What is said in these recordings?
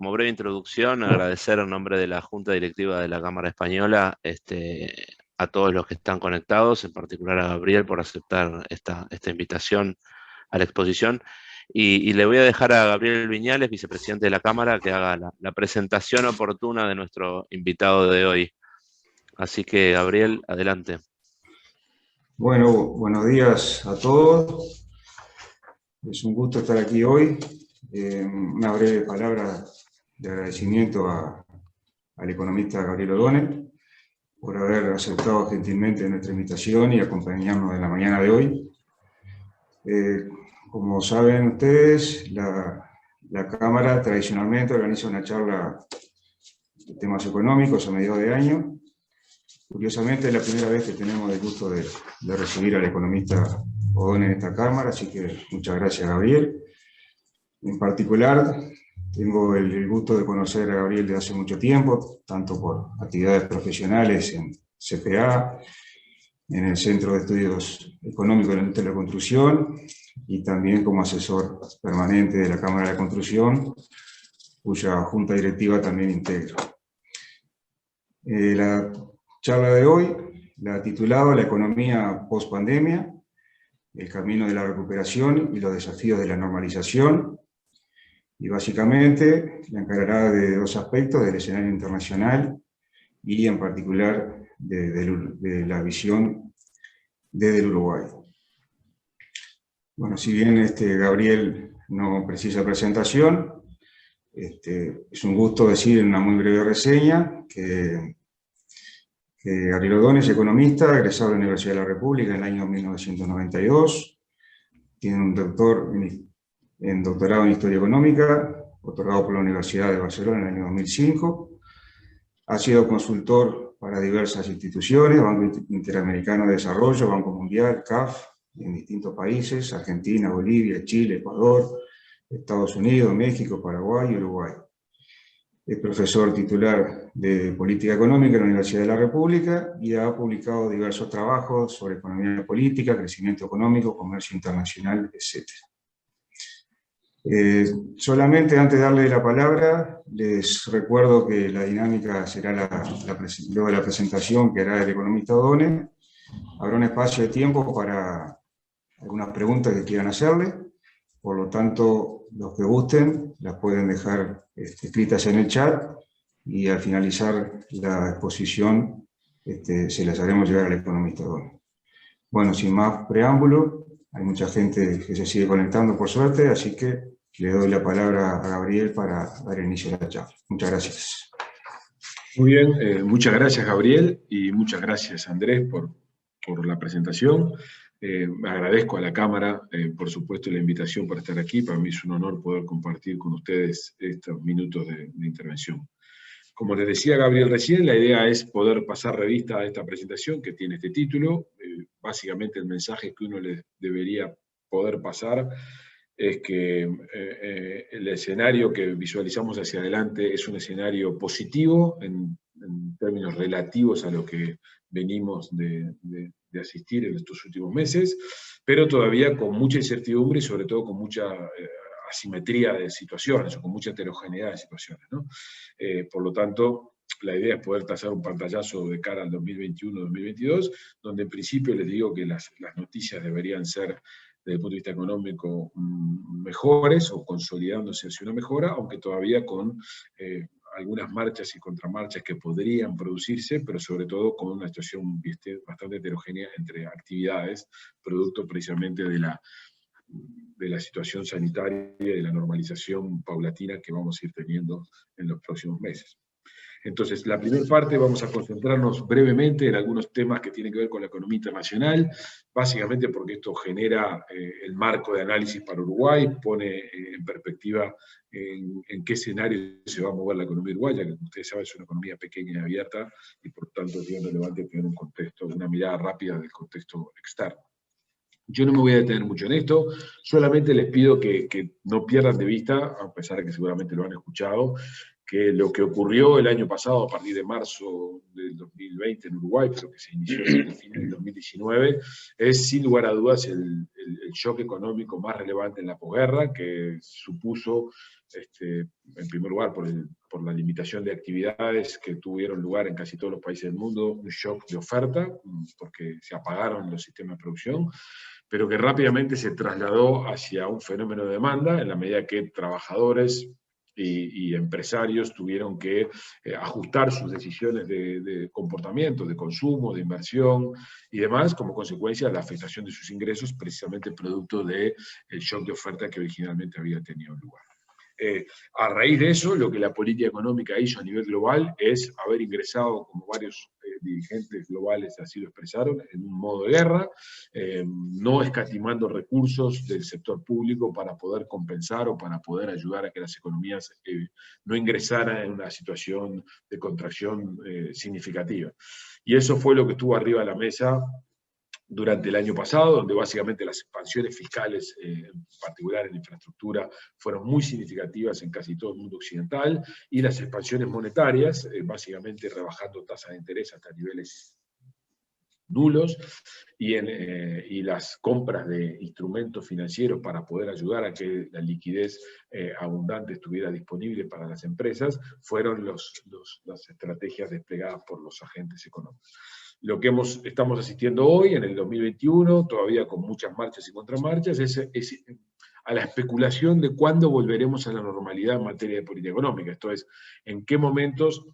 como breve introducción, agradecer en nombre de la Junta Directiva de la Cámara Española a todos los que están conectados, en particular a Gabriel por aceptar esta invitación a la exposición. Y le voy a dejar a Gabriel Viñales, vicepresidente de la Cámara, que haga la presentación oportuna de nuestro invitado de hoy. Así que, Gabriel, adelante. Bueno, buenos días a todos. Es un gusto estar aquí hoy. Una breve palabra de agradecimiento al economista Gabriel O'Donnell por haber aceptado gentilmente nuestra invitación y acompañarnos en la mañana de hoy. Como saben ustedes, la Cámara tradicionalmente organiza una charla de temas económicos a mediados de año. Curiosamente, es la primera vez que tenemos el gusto de recibir al economista O'Donnell en esta Cámara, así que muchas gracias, Gabriel. En particular, tengo el gusto de conocer a Gabriel desde hace mucho tiempo, tanto por actividades profesionales en CPA, en el Centro de Estudios Económicos de la Industria de la Construcción, y también como asesor permanente de la Cámara de la Construcción, cuya junta directiva también integro. La charla de hoy la he titulado La economía post-pandemia, el camino de la recuperación y los desafíos de la normalización, y básicamente la encargará de dos aspectos: del escenario internacional y en particular de la visión desde el Uruguay. Bueno, si bien Gabriel no precisa presentación, es un gusto decir en una muy breve reseña que Gabriel O'Donnell es economista, egresado de la Universidad de la República en el año 1992, tiene un doctorado en Historia Económica, otorgado por la Universidad de Barcelona en el año 2005, ha sido consultor para diversas instituciones, Banco Interamericano de Desarrollo, Banco Mundial, CAF, en distintos países: Argentina, Bolivia, Chile, Ecuador, Estados Unidos, México, Paraguay y Uruguay. Es profesor titular de Política Económica en la Universidad de la República y ha publicado diversos trabajos sobre economía política, crecimiento económico, comercio internacional, etc. Solamente antes de darle la palabra, les recuerdo que la dinámica será luego de la presentación que hará el economista O'Donnell. Habrá un espacio de tiempo para algunas preguntas que quieran hacerle, por lo tanto, los que gusten las pueden dejar escritas en el chat y al finalizar la exposición se las haremos llegar al economista O'Donnell. Bueno, sin más preámbulo, hay mucha gente que se sigue conectando por suerte, así que le doy la palabra a Gabriel para dar inicio a la charla. Muchas gracias. Muy bien, muchas gracias, Gabriel, y muchas gracias, Andrés, por la presentación. Agradezco a la Cámara, por supuesto, la invitación para estar aquí. Para mí es un honor poder compartir con ustedes estos minutos de intervención. Como les decía Gabriel recién, la idea es poder pasar revista a esta presentación que tiene este título. Básicamente el mensaje que uno le debería poder pasar es que el escenario que visualizamos hacia adelante es un escenario positivo en términos relativos a lo que venimos de asistir en estos últimos meses, pero todavía con mucha incertidumbre y sobre todo con mucha asimetría de situaciones, o con mucha heterogeneidad de situaciones, ¿no? Por lo tanto, la idea es poder trazar un pantallazo de cara al 2021-2022, donde en principio les digo que las noticias deberían ser, desde el punto de vista económico, mejores o consolidándose hacia una mejora, aunque todavía con algunas marchas y contramarchas que podrían producirse, pero sobre todo con una situación bastante heterogénea entre actividades, producto precisamente de la situación sanitaria y de la normalización paulatina que vamos a ir teniendo en los próximos meses. Entonces, la primera parte vamos a concentrarnos brevemente en algunos temas que tienen que ver con la economía internacional, básicamente porque esto genera el marco de análisis para Uruguay, pone en perspectiva en qué escenario se va a mover la economía uruguaya, que como ustedes saben es una economía pequeña y abierta, y por tanto es bien relevante tener un contexto, una mirada rápida del contexto externo. Yo no me voy a detener mucho en esto, solamente les pido que no pierdan de vista, a pesar de que seguramente lo han escuchado, que lo que ocurrió el año pasado, a partir de marzo del 2020 en Uruguay, pero que se inició en el fin del 2019, es sin lugar a dudas el el shock económico más relevante en la posguerra, que supuso, en primer lugar, por la limitación de actividades que tuvieron lugar en casi todos los países del mundo, un shock de oferta, porque se apagaron los sistemas de producción, pero que rápidamente se trasladó hacia un fenómeno de demanda, en la medida que trabajadores y empresarios tuvieron que ajustar sus decisiones de comportamiento, de consumo, de inversión y demás, como consecuencia de la afectación de sus ingresos, precisamente producto del shock de oferta que originalmente había tenido lugar. A raíz de eso, lo que la política económica hizo a nivel global es haber ingresado, como varios dirigentes globales así lo expresaron, en un modo de guerra, no escatimando recursos del sector público para poder compensar o para poder ayudar a que las economías no ingresaran en una situación de contracción significativa. Y eso fue lo que estuvo arriba de la mesa durante el año pasado, donde básicamente las expansiones fiscales, en particular en infraestructura, fueron muy significativas en casi todo el mundo occidental, y las expansiones monetarias, básicamente rebajando tasas de interés hasta niveles nulos, y las compras de instrumentos financieros para poder ayudar a que la liquidez abundante estuviera disponible para las empresas, fueron las estrategias desplegadas por los agentes económicos. Lo que estamos asistiendo hoy, en el 2021, todavía con muchas marchas y contramarchas, es a la especulación de cuándo volveremos a la normalidad en materia de política económica. Esto es, en qué momentos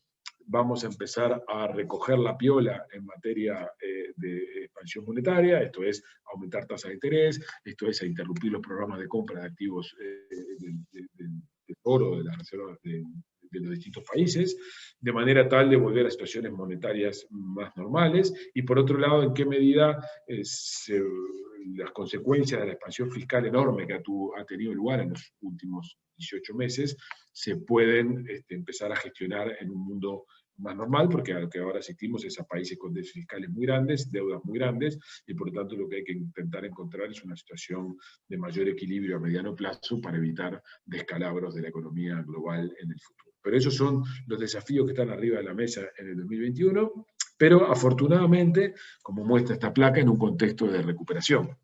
vamos a empezar a recoger la piola en materia de expansión monetaria, esto es, aumentar tasas de interés, esto es, a interrumpir los programas de compra de activos del tesoro, de las reservas de los distintos países, de manera tal de volver a situaciones monetarias más normales, y por otro lado, en qué medida las consecuencias de la expansión fiscal enorme que ha tenido lugar en los últimos 18 meses se pueden empezar a gestionar en un mundo más normal, porque a lo que ahora asistimos es a países con déficits fiscales muy grandes, deudas muy grandes, y por lo tanto lo que hay que intentar encontrar es una situación de mayor equilibrio a mediano plazo para evitar descalabros de la economía global en el futuro. Pero esos son los desafíos que están arriba de la mesa en el 2021, pero afortunadamente, como muestra esta placa, en un contexto de recuperación.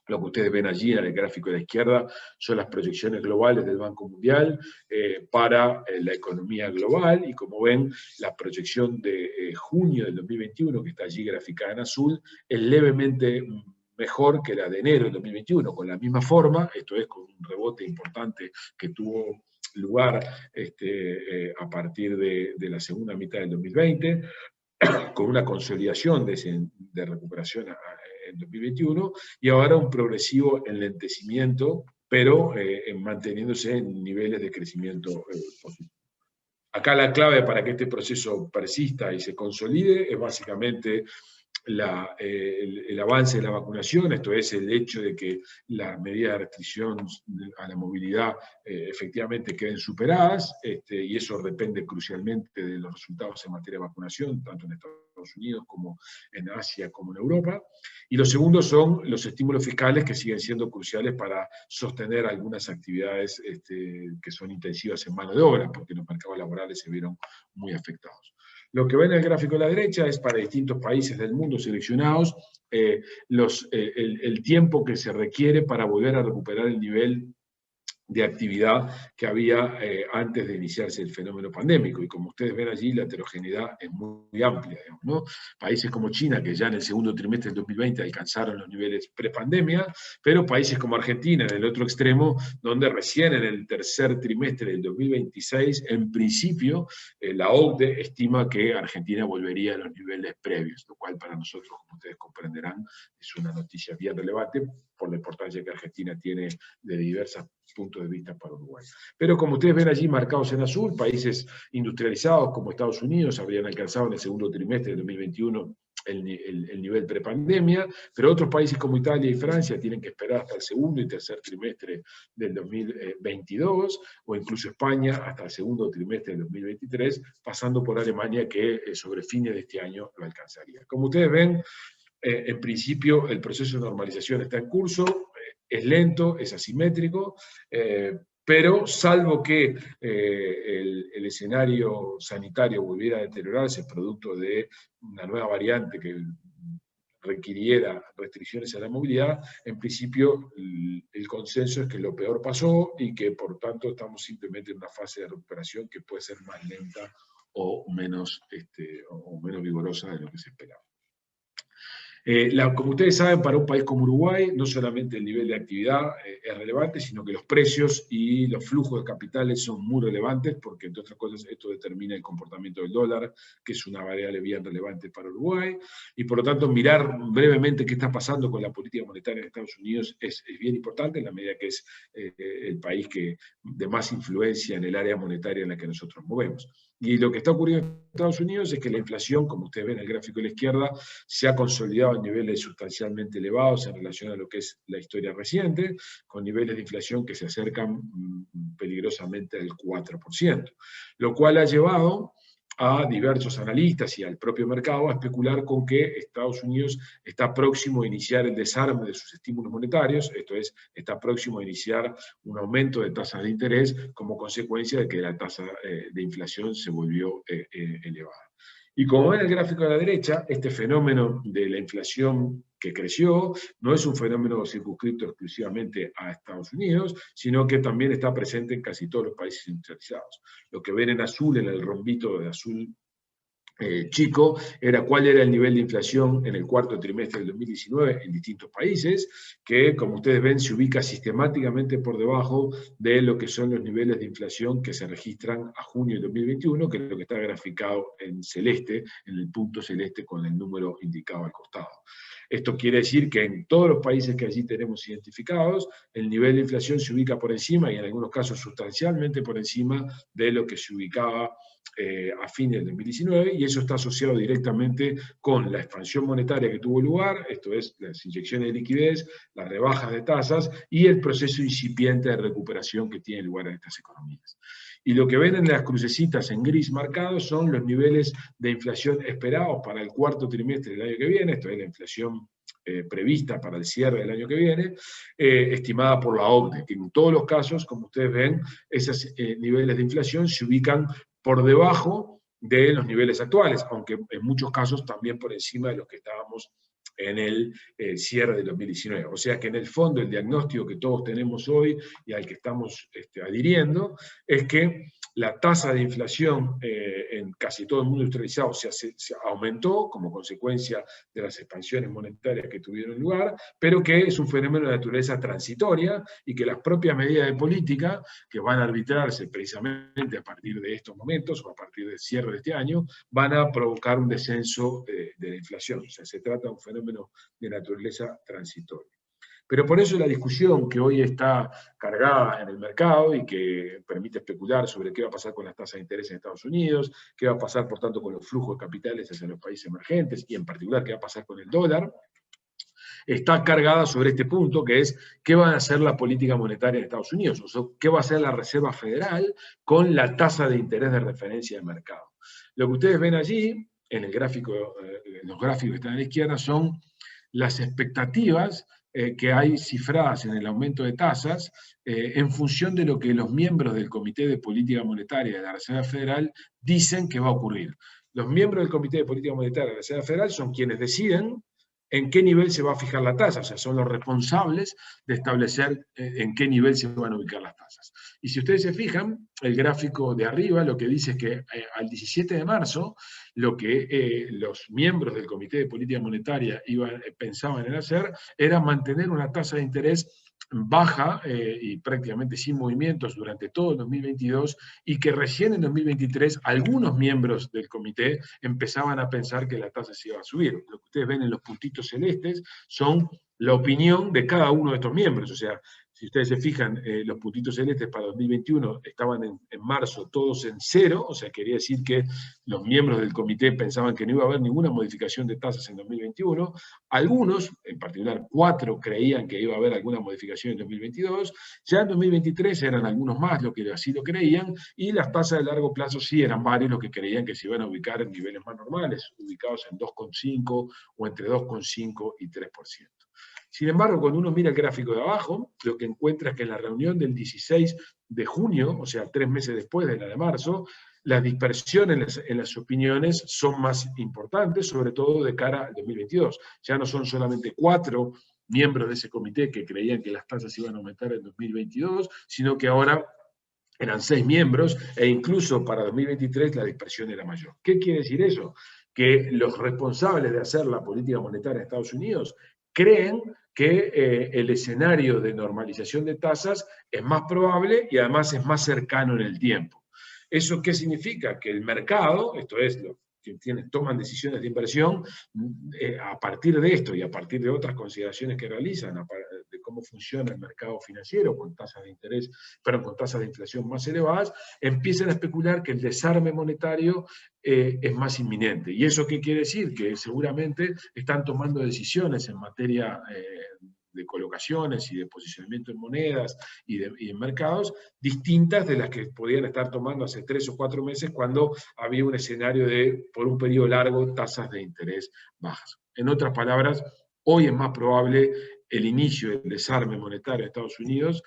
Lo que ustedes ven allí en el gráfico de la izquierda son las proyecciones globales del Banco Mundial para la economía global, y como ven, la proyección de junio del 2021, que está allí graficada en azul, es levemente mejor que la de enero del 2021, con la misma forma, esto es, con un rebote importante que tuvo lugar a partir de la segunda mitad del 2020, con una consolidación de recuperación en 2021, y ahora un progresivo enlentecimiento, pero manteniéndose en niveles de crecimiento positivo. Acá la clave para que este proceso persista y se consolide es básicamente el avance de la vacunación, esto es, el hecho de que las medidas de restricción a la movilidad efectivamente queden superadas, y eso depende crucialmente de los resultados en materia de vacunación, tanto en Estados Unidos como en Asia como en Europa. Y lo segundo son los estímulos fiscales, que siguen siendo cruciales para sostener algunas actividades que son intensivas en mano de obra, porque los mercados laborales se vieron muy afectados. Lo que ven en el gráfico a la derecha es para distintos países del mundo seleccionados el tiempo que se requiere para volver a recuperar el nivel de actividad que había antes de iniciarse el fenómeno pandémico. Y como ustedes ven allí, la heterogeneidad es muy amplia, digamos, ¿no? Países como China, que ya en el segundo trimestre del 2020 alcanzaron los niveles prepandemia, pero países como Argentina, en el otro extremo, donde recién en el tercer trimestre del 2026, en principio, la OCDE estima que Argentina volvería a los niveles previos, lo cual para nosotros, como ustedes comprenderán, es una noticia bien relevante por la importancia que Argentina tiene de diversas puntos de vista para Uruguay. Pero como ustedes ven allí marcados en azul, países industrializados como Estados Unidos habrían alcanzado en el segundo trimestre de 2021 el nivel prepandemia, pero otros países como Italia y Francia tienen que esperar hasta el segundo y tercer trimestre del 2022, o incluso España hasta el segundo trimestre del 2023, pasando por Alemania, que sobre fines de este año lo alcanzaría. Como ustedes ven, en principio el proceso de normalización está en curso, es lento, es asimétrico, pero salvo que el escenario sanitario volviera a deteriorarse producto de una nueva variante que requiriera restricciones a la movilidad, en principio el consenso es que lo peor pasó y que por tanto estamos simplemente en una fase de recuperación que puede ser más lenta o menos vigorosa de lo que se esperaba. Como ustedes saben, para un país como Uruguay, no solamente el nivel de actividad es relevante, sino que los precios y los flujos de capitales son muy relevantes, porque entre otras cosas esto determina el comportamiento del dólar, que es una variable bien relevante para Uruguay, y por lo tanto mirar brevemente qué está pasando con la política monetaria en Estados Unidos es bien importante, en la medida que es el país de más influencia en el área monetaria en la que nosotros movemos. Y lo que está ocurriendo en Estados Unidos es que la inflación, como ustedes ven en el gráfico de la izquierda, se ha consolidado en niveles sustancialmente elevados en relación a lo que es la historia reciente, con niveles de inflación que se acercan peligrosamente al 4%, lo cual ha llevado a diversos analistas y al propio mercado a especular con que Estados Unidos está próximo a iniciar el desarme de sus estímulos monetarios, esto es, está próximo a iniciar un aumento de tasas de interés como consecuencia de que la tasa de inflación se volvió elevada. Y como ven en el gráfico de la derecha, este fenómeno de la inflación que creció no es un fenómeno circunscrito exclusivamente a Estados Unidos, sino que también está presente en casi todos los países industrializados. Lo que ven en azul, en el rombito de azul chico, era cuál era el nivel de inflación en el cuarto trimestre del 2019 en distintos países, que como ustedes ven se ubica sistemáticamente por debajo de lo que son los niveles de inflación que se registran a junio de 2021, que es lo que está graficado en celeste, en el punto celeste con el número indicado al costado. Esto quiere decir que en todos los países que allí tenemos identificados, el nivel de inflación se ubica por encima, y en algunos casos sustancialmente por encima de lo que se ubicaba a fines del 2019, y eso está asociado directamente con la expansión monetaria que tuvo lugar, esto es, las inyecciones de liquidez, las rebajas de tasas y el proceso incipiente de recuperación que tiene lugar en estas economías. Y lo que ven en las crucecitas en gris marcados son los niveles de inflación esperados para el cuarto trimestre del año que viene, esto es la inflación prevista para el cierre del año que viene, estimada por la OCDE, que en todos los casos, como ustedes ven, esos niveles de inflación se ubican por debajo de los niveles actuales, aunque en muchos casos también por encima de los que estábamos en el cierre de 2019. O sea que en el fondo el diagnóstico que todos tenemos hoy y al que estamos adhiriendo es que la tasa de inflación en casi todo el mundo industrializado se aumentó como consecuencia de las expansiones monetarias que tuvieron lugar, pero que es un fenómeno de naturaleza transitoria y que las propias medidas de política que van a arbitrarse precisamente a partir de estos momentos o a partir del cierre de este año van a provocar un descenso de la inflación. O sea, se trata de un fenómeno de naturaleza transitoria. Pero por eso la discusión que hoy está cargada en el mercado y que permite especular sobre qué va a pasar con las tasas de interés en Estados Unidos, qué va a pasar, por tanto, con los flujos de capitales hacia los países emergentes y, en particular, qué va a pasar con el dólar, está cargada sobre este punto, que es qué va a hacer la política monetaria de Estados Unidos, o sea, qué va a hacer la Reserva Federal con la tasa de interés de referencia del mercado. Lo que ustedes ven allí, en el gráfico, en los gráficos que están a la izquierda, son las expectativas que hay cifradas en el aumento de tasas en función de lo que los miembros del Comité de Política Monetaria de la Reserva Federal dicen que va a ocurrir. Los miembros del Comité de Política Monetaria de la Reserva Federal son quienes deciden en qué nivel se va a fijar la tasa, o sea, son los responsables de establecer en qué nivel se van a ubicar las tasas. Y si ustedes se fijan, el gráfico de arriba lo que dice es que al 17 de marzo, lo que los miembros del Comité de Política Monetaria pensaban en hacer era mantener una tasa de interés baja y prácticamente sin movimientos durante todo el 2022, y que recién en 2023 algunos miembros del comité empezaban a pensar que la tasa se iba a subir. Lo que ustedes ven en los puntitos celestes son la opinión de cada uno de estos miembros, o sea, si ustedes se fijan, los puntitos celestes para 2021 estaban en marzo todos en cero, o sea, quería decir que los miembros del comité pensaban que no iba a haber ninguna modificación de tasas en 2021. Algunos, en particular 4, creían que iba a haber alguna modificación en 2022. Ya en 2023 eran algunos más los que así lo creían, y las tasas de largo plazo sí eran varios los que creían que se iban a ubicar en niveles más normales, ubicados en 2,5 o entre 2,5 y 3%. Sin embargo, cuando uno mira el gráfico de abajo, lo que encuentra es que en la reunión del 16 de junio, o sea, 3 meses después de la de marzo, las dispersiones en las opiniones son más importantes, sobre todo de cara al 2022. Ya no son solamente 4 miembros de ese comité que creían que las tasas iban a aumentar en 2022, sino que ahora eran 6 miembros, e incluso para 2023 la dispersión era mayor. ¿Qué quiere decir eso? Que los responsables de hacer la política monetaria de Estados Unidos creen que el escenario de normalización de tasas es más probable y además es más cercano en el tiempo. ¿Eso qué significa? Que el mercado, esto es, los que toman decisiones de inversión, a partir de esto y a partir de otras consideraciones que realizan, de cómo funciona el mercado financiero con tasas de interés, pero con tasas de inflación más elevadas, empiezan a especular que el desarme monetario es más inminente. ¿Y eso qué quiere decir? Que seguramente están tomando decisiones en materia de colocaciones y de posicionamiento en monedas y en mercados distintas de las que podían estar tomando hace 3 o 4 meses cuando había un escenario de, por un periodo largo, tasas de interés bajas. En otras palabras, hoy es más probable el inicio del desarme monetario de Estados Unidos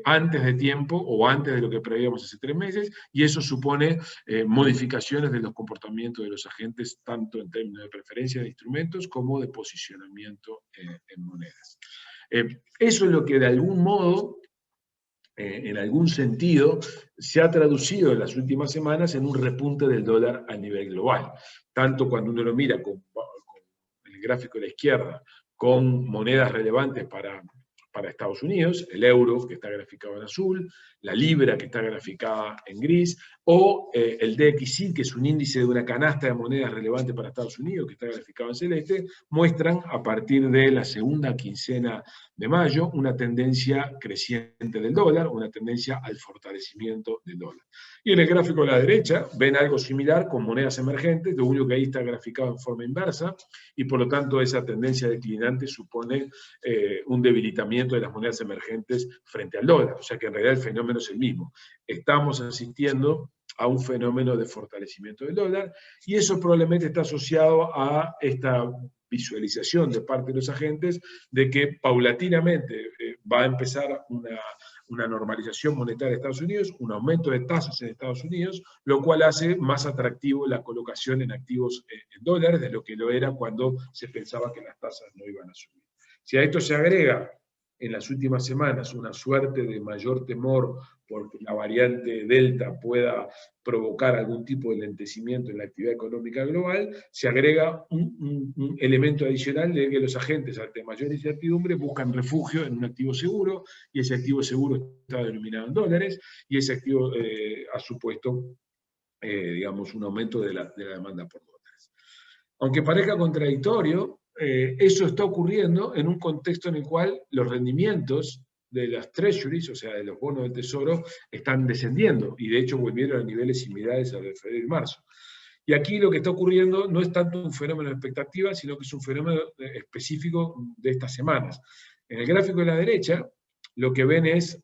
antes de tiempo o antes de lo que preveíamos hace 3 meses, y eso supone modificaciones de los comportamientos de los agentes, tanto en términos de preferencia de instrumentos como de posicionamiento en monedas. Eso es lo que de algún modo, en algún sentido, se ha traducido en las últimas semanas en un repunte del dólar a nivel global. Tanto cuando uno lo mira con el gráfico de la izquierda, con monedas relevantes para Estados Unidos, el euro que está graficado en azul, la libra que está graficada en gris, o el DXY, que es un índice de una canasta de monedas relevantes para Estados Unidos, que está graficado en celeste, muestran a partir de la segunda quincena de mayo una tendencia creciente del dólar, una tendencia al fortalecimiento del dólar. Y en el gráfico de la derecha ven algo similar con monedas emergentes, lo único que ahí está graficado en forma inversa, y por lo tanto esa tendencia declinante supone un debilitamiento de las monedas emergentes frente al dólar, o sea que en realidad el fenómeno es el mismo. Estamos asistiendo a un fenómeno de fortalecimiento del dólar, y eso probablemente está asociado a esta visualización de parte de los agentes de que paulatinamente va a empezar una normalización monetaria de Estados Unidos, un aumento de tasas en Estados Unidos, lo cual hace más atractivo la colocación en activos en dólares de lo que lo era cuando se pensaba que las tasas no iban a subir. Si a esto se agrega en las últimas semanas una suerte de mayor temor porque la variante Delta pueda provocar algún tipo de lentecimiento en la actividad económica global, se agrega un elemento adicional de que los agentes, ante mayor incertidumbre, buscan refugio en un activo seguro, y ese activo seguro está denominado en dólares, y ese activo ha supuesto, digamos, un aumento de la demanda por dólares. Aunque parezca contradictorio, eso está ocurriendo en un contexto en el cual los rendimientos de las treasuries, o sea, de los bonos del tesoro, están descendiendo, y de hecho volvieron a niveles similares a los de febrero y marzo. Y aquí lo que está ocurriendo no es tanto un fenómeno de expectativa, sino que es un fenómeno específico de estas semanas. En el gráfico de la derecha, lo que ven es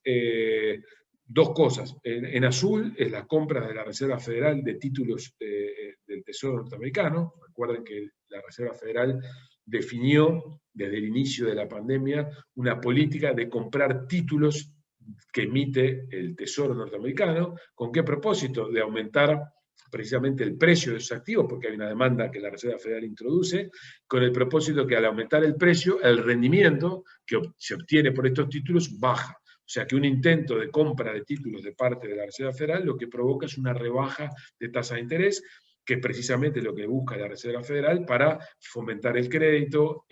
2 cosas. En azul es la compra de la Reserva Federal de títulos del Tesoro norteamericano. Recuerden que la Reserva Federal definió desde el inicio de la pandemia una política de comprar títulos que emite el Tesoro norteamericano. ¿Con qué propósito? De aumentar precisamente el precio de esos activos, porque hay una demanda que la Reserva Federal introduce, con el propósito que al aumentar el precio, el rendimiento que se obtiene por estos títulos baja. O sea que un intento de compra de títulos de parte de la Reserva Federal lo que provoca es una rebaja de tasa de interés, que es precisamente lo que busca la Reserva Federal para fomentar el crédito,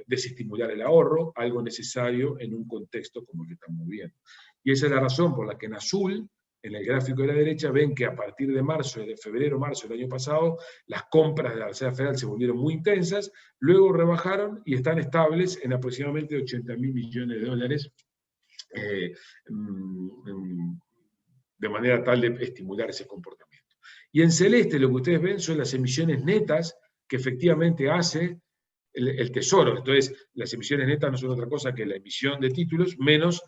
desestimular el ahorro, algo necesario en un contexto como el que estamos viviendo. Y esa es la razón por la que en azul, en el gráfico de la derecha, ven que a partir de marzo, de febrero-marzo del año pasado, las compras de la Reserva Federal se volvieron muy intensas, luego rebajaron y están estables en aproximadamente 80.000 millones de dólares, de manera tal de estimular ese comportamiento. Y en celeste lo que ustedes ven son las emisiones netas que efectivamente hace el Tesoro. Entonces, las emisiones netas no son otra cosa que la emisión de títulos menos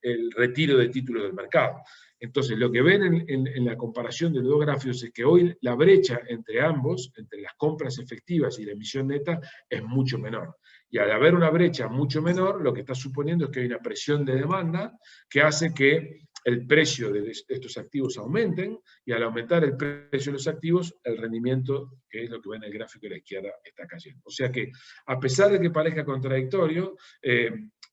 el retiro de títulos del mercado. Entonces, lo que ven en la comparación de los 2 gráficos es que hoy la brecha entre ambos, entre las compras efectivas y la emisión neta, es mucho menor. Y al haber una brecha mucho menor, lo que está suponiendo es que hay una presión de demanda que hace que el precio de estos activos aumenten, y al aumentar el precio de los activos, el rendimiento, que es lo que ve en el gráfico de la izquierda, está cayendo. O sea que, a pesar de que parezca contradictorio,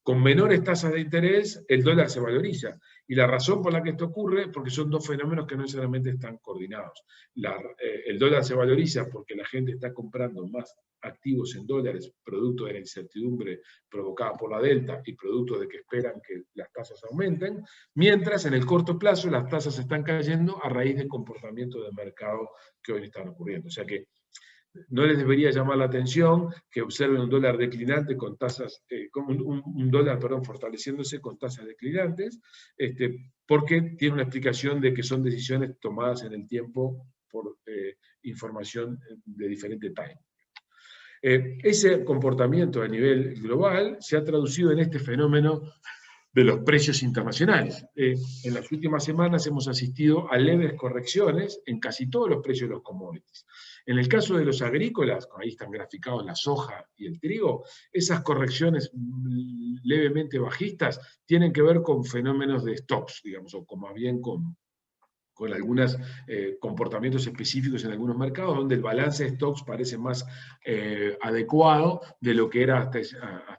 con menores tasas de interés, el dólar se valoriza. Y la razón por la que esto ocurre, porque son dos fenómenos que no necesariamente están coordinados. El dólar se valoriza porque la gente está comprando más activos en dólares, producto de la incertidumbre provocada por la Delta y producto de que esperan que las tasas aumenten, mientras en el corto plazo las tasas están cayendo a raíz del comportamiento del mercado que hoy están ocurriendo. O sea que no les debería llamar la atención que observen un dólar declinante con tasas, un dólar, perdón, fortaleciéndose con tasas declinantes, porque tiene una explicación de que son decisiones tomadas en el tiempo por información de diferente time. Ese comportamiento a nivel global se ha traducido en este fenómeno de los precios internacionales. En las últimas semanas hemos asistido a leves correcciones en casi todos los precios de los commodities. En el caso de los agrícolas, ahí están graficados la soja y el trigo, esas correcciones levemente bajistas tienen que ver con fenómenos de stocks, digamos, o más bien con algunos comportamientos específicos en algunos mercados, donde el balance de stocks parece más adecuado de lo que era hasta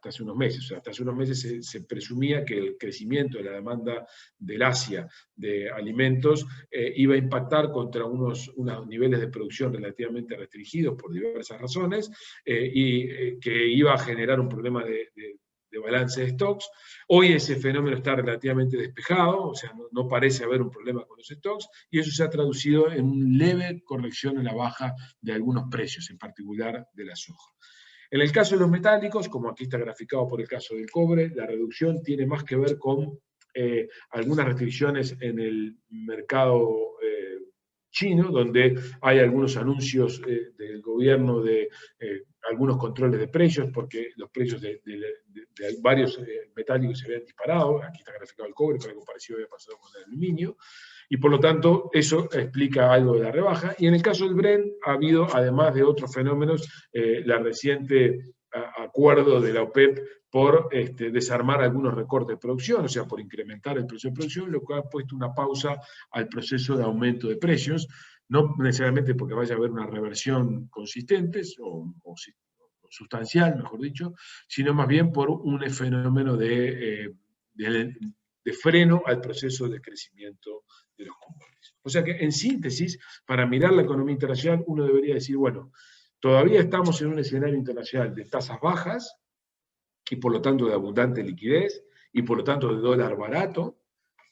hace unos meses. O sea, hasta hace unos meses se presumía que el crecimiento de la demanda del Asia de alimentos iba a impactar contra unos niveles de producción relativamente restringidos por diversas razones, y que iba a generar un problema de balance de stocks. Hoy ese fenómeno está relativamente despejado, o sea, no parece haber un problema con los stocks, y eso se ha traducido en una leve corrección en la baja de algunos precios, en particular de la soja. En el caso de los metálicos, como aquí está graficado por el caso del cobre, la reducción tiene más que ver con algunas restricciones en el mercado chino, donde hay algunos anuncios del gobierno de algunos controles de precios, porque los precios de varios metálicos se habían disparado. Aquí está graficado el cobre, pero algo parecido había pasado con el aluminio, y por lo tanto eso explica algo de la rebaja. Y en el caso del Brent ha habido, además de otros fenómenos, la reciente acuerdo de la OPEP por desarmar algunos recortes de producción, o sea, por incrementar el precio de producción, lo que ha puesto una pausa al proceso de aumento de precios, no necesariamente porque vaya a haber una reversión consistente o sustancial, mejor dicho, sino más bien por un fenómeno de freno al proceso de crecimiento de los commodities. O sea que, en síntesis, para mirar la economía internacional, uno debería decir, bueno, todavía estamos en un escenario internacional de tasas bajas, y por lo tanto de abundante liquidez, y por lo tanto de dólar barato,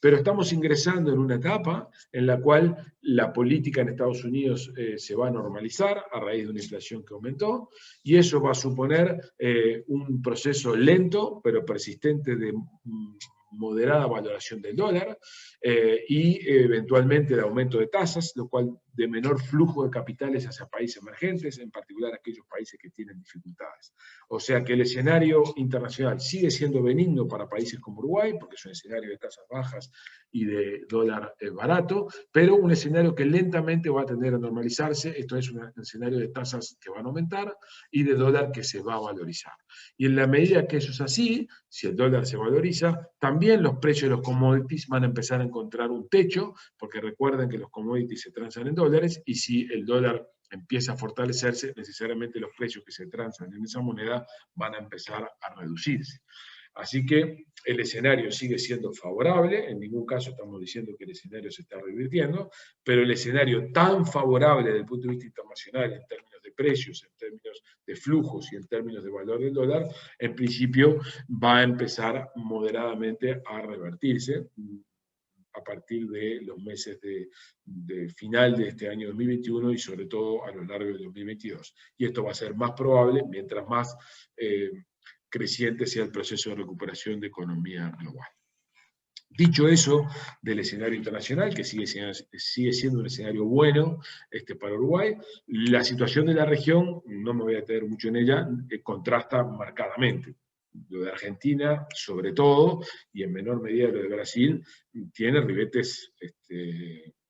pero estamos ingresando en una etapa en la cual la política en Estados Unidos se va a normalizar a raíz de una inflación que aumentó, y eso va a suponer un proceso lento, pero persistente de moderada valoración del dólar, y eventualmente de aumento de tasas, lo cual de menor flujo de capitales hacia países emergentes, en particular aquellos países que tienen dificultades. O sea que el escenario internacional sigue siendo benigno para países como Uruguay, porque es un escenario de tasas bajas y de dólar barato, pero un escenario que lentamente va a tender a normalizarse. Esto es un escenario de tasas que van a aumentar y de dólar que se va a valorizar. Y en la medida que eso es así, si el dólar se valoriza, también los precios de los commodities van a empezar a encontrar un techo, porque recuerden que los commodities se transan en dólares, y si el dólar empieza a fortalecerse, necesariamente los precios que se transan en esa moneda van a empezar a reducirse. Así que el escenario sigue siendo favorable, en ningún caso estamos diciendo que el escenario se está revirtiendo, pero el escenario tan favorable desde el punto de vista internacional, en términos de precios, en términos de flujos y en términos de valor del dólar, en principio va a empezar moderadamente a revertirse a partir de los meses de final de este año 2021 y sobre todo a lo largo del 2022. Y esto va a ser más probable mientras más creciente sea el proceso de recuperación de economía global. Dicho eso del escenario internacional, que sigue siendo un escenario bueno para Uruguay, la situación de la región, no me voy a detener mucho en ella, contrasta marcadamente. Lo de Argentina, sobre todo, y en menor medida lo de Brasil, tiene ribetes,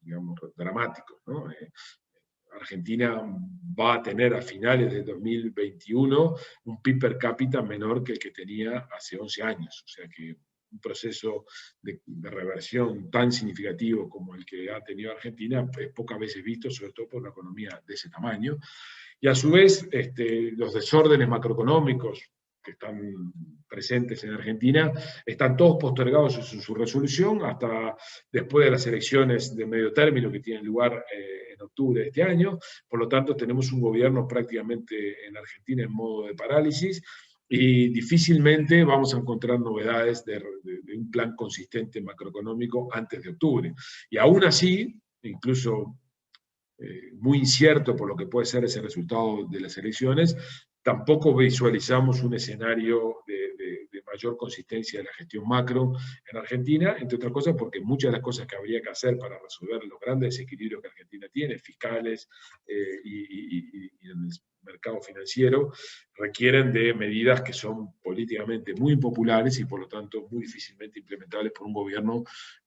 digamos, dramáticos, ¿no? Argentina va a tener a finales de 2021 un PIB per cápita menor que el que tenía hace 11 años. O sea que un proceso de reversión tan significativo como el que ha tenido Argentina es pocas veces visto, sobre todo por una economía de ese tamaño. Y a su vez, los desórdenes macroeconómicos que están presentes en Argentina están todos postergados en su resolución hasta después de las elecciones de medio término que tienen lugar en octubre de este año. Por lo tanto, tenemos un gobierno prácticamente en Argentina en modo de parálisis, y difícilmente vamos a encontrar novedades de un plan consistente macroeconómico antes de octubre. Y aún así, incluso muy incierto por lo que puede ser ese resultado de las elecciones, tampoco visualizamos un escenario de mayor consistencia de la gestión macro en Argentina, entre otras cosas porque muchas de las cosas que habría que hacer para resolver los grandes desequilibrios que Argentina tiene, fiscales y en el mercado financiero, requieren de medidas que son políticamente muy impopulares y por lo tanto muy difícilmente implementables por un gobierno